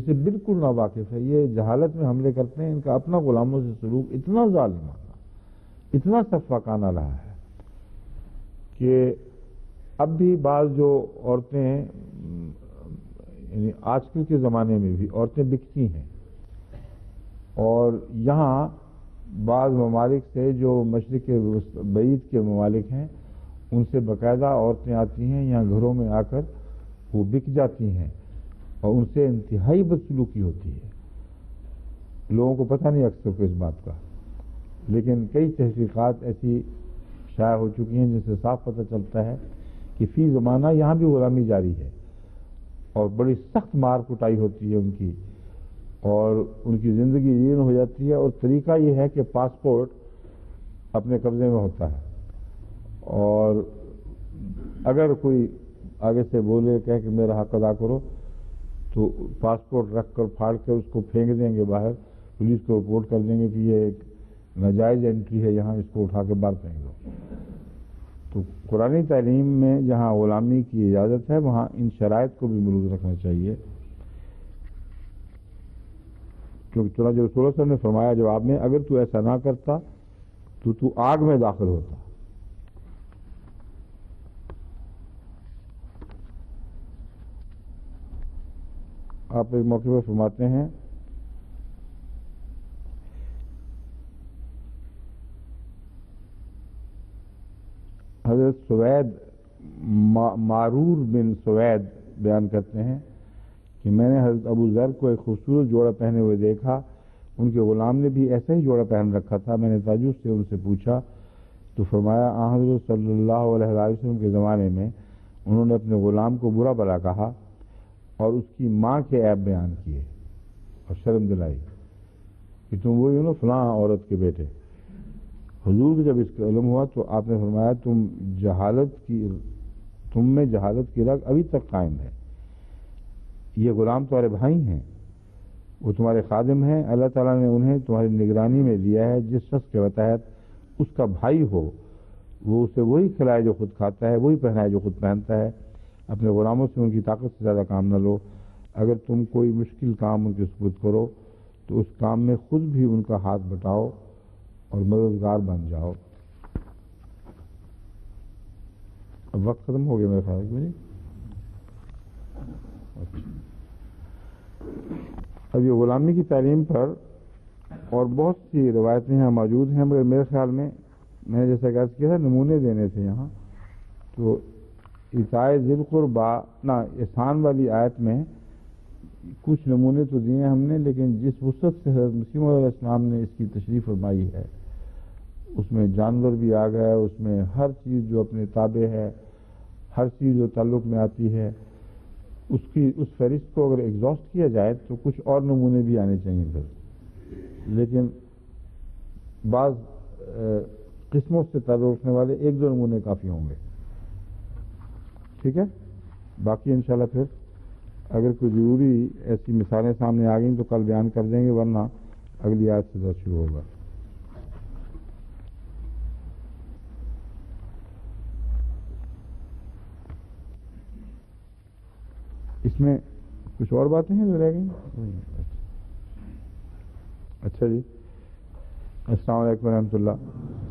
سے بالکل ناواقف ہے. یہ جہالت میں حملے کرتے ہیں. ان کا اپنا غلاموں سے سلوک اتنا ظالمانہ، اتنا صفاقانہ رہا ہے کہ اب بھی بعض جو عورتیں ہیں، یعنی آج کل کے زمانے میں بھی عورتیں بکتی ہیں. اور یہاں بعض ممالک سے جو مشرق بعید کے ممالک ہیں ان سے باقاعدہ عورتیں آتی ہیں یہاں گھروں میں آ کر وہ بک جاتی ہیں اور ان سے انتہائی بدسلوکی ہوتی ہے. لوگوں کو پتہ نہیں اکثر کو اس بات کا، لیکن کئی تحقیقات ایسی شائع ہو چکی ہیں جن سے صاف پتہ چلتا ہے کہ فی زمانہ یہاں بھی غلامی جاری ہے اور بڑی سخت مار کٹائی ہوتی ہے ان کی، اور ان کی زندگی رین ہو جاتی ہے. اور طریقہ یہ ہے کہ پاسپورٹ اپنے قبضے میں ہوتا ہے، اور اگر کوئی آگے سے بولے کہہ کہ میرا حق ادا کرو تو پاسپورٹ رکھ کر پھاڑ کر اس کو پھینک دیں گے باہر، پولیس کو رپورٹ کر دیں گے کہ یہ ایک ناجائز انٹری ہے یہاں، اس کو اٹھا کے باہر پھینک دو. تو قرآنی تعلیم میں جہاں غلامی کی اجازت ہے وہاں ان شرائط کو بھی ملحوظ رکھنا چاہیے. کیونکہ چنانچہ رسول اللہ صلی اللہ علیہ وسلم نے فرمایا جواب میں، اگر تو ایسا نہ کرتا تو آگ میں داخل ہوتا. آپ ایک موقع پر فرماتے ہیں حضرت سوید معرور بن سوید بیان کرتے ہیں کہ میں نے حضرت ابو ذر کو ایک خوبصورت جوڑا پہنے ہوئے دیکھا. ان کے غلام نے بھی ایسا ہی جوڑا پہن رکھا تھا. میں نے تعجب سے ان سے پوچھا تو فرمایا حضرت صلی اللہ علیہ وسلم کے زمانے میں انہوں نے اپنے غلام کو برا بھلا کہا اور اس کی ماں کے عیب بیان کیے اور شرم دلائی کہ تم وہی ہو نا فلاں عورت کے بیٹے. حضور کو جب اس کا علم ہوا تو آپ نے فرمایا تم میں جہالت کی رگ ابھی تک قائم ہے. یہ غلام تمہارے بھائی ہیں، وہ تمہارے خادم ہیں. اللہ تعالیٰ نے انہیں تمہاری نگرانی میں دیا ہے. جس شخص کے تحت اس کا بھائی ہو وہ اسے وہی کھلائے جو خود کھاتا ہے، وہی پہنائے جو خود پہنتا ہے. اپنے غلاموں سے ان کی طاقت سے زیادہ کام نہ لو. اگر تم کوئی مشکل کام ان کے سپرد کرو تو اس کام میں خود بھی ان کا ہاتھ بٹاؤ اور مددگار بن جاؤ. اب وقت ختم ہو گیا میرے خیال میں. اب یہ غلامی کی تعلیم پر اور بہت سی روایتیں یہاں موجود ہیں، مگر میرے خیال میں نے جیسا کہ عرض کیا تھا نمونے دینے تھے یہاں، تو ایتائے ذی القربیٰ نہ احسان والی آیت میں کچھ نمونے تو دیے ہم نے، لیکن جس وسعت سے حضرت مسیح علیہ السلام نے اس کی تشریح فرمائی ہے اس میں جانور بھی آ گئے، اس میں ہر چیز جو اپنے تابع ہے، ہر چیز جو تعلق میں آتی ہے، اس فہرست کو اگر ایگزاسٹ کیا جائے تو کچھ اور نمونے بھی آنے چاہیے پھر، لیکن بعض قسموں سے تعلق رکھنے والے ایک دو نمونے کافی ہوں گے. ٹھیک ہے، باقی انشاءاللہ پھر اگر کوئی ضروری ایسی مثالیں سامنے آ گئیں تو کل بیان کر دیں گے، ورنہ اگلی آیت سے درس شروع ہوگا. اس میں کچھ اور باتیں ہیں جو رہ گئیں؟ اچھا جی، السلام علیکم ورحمۃ اللہ.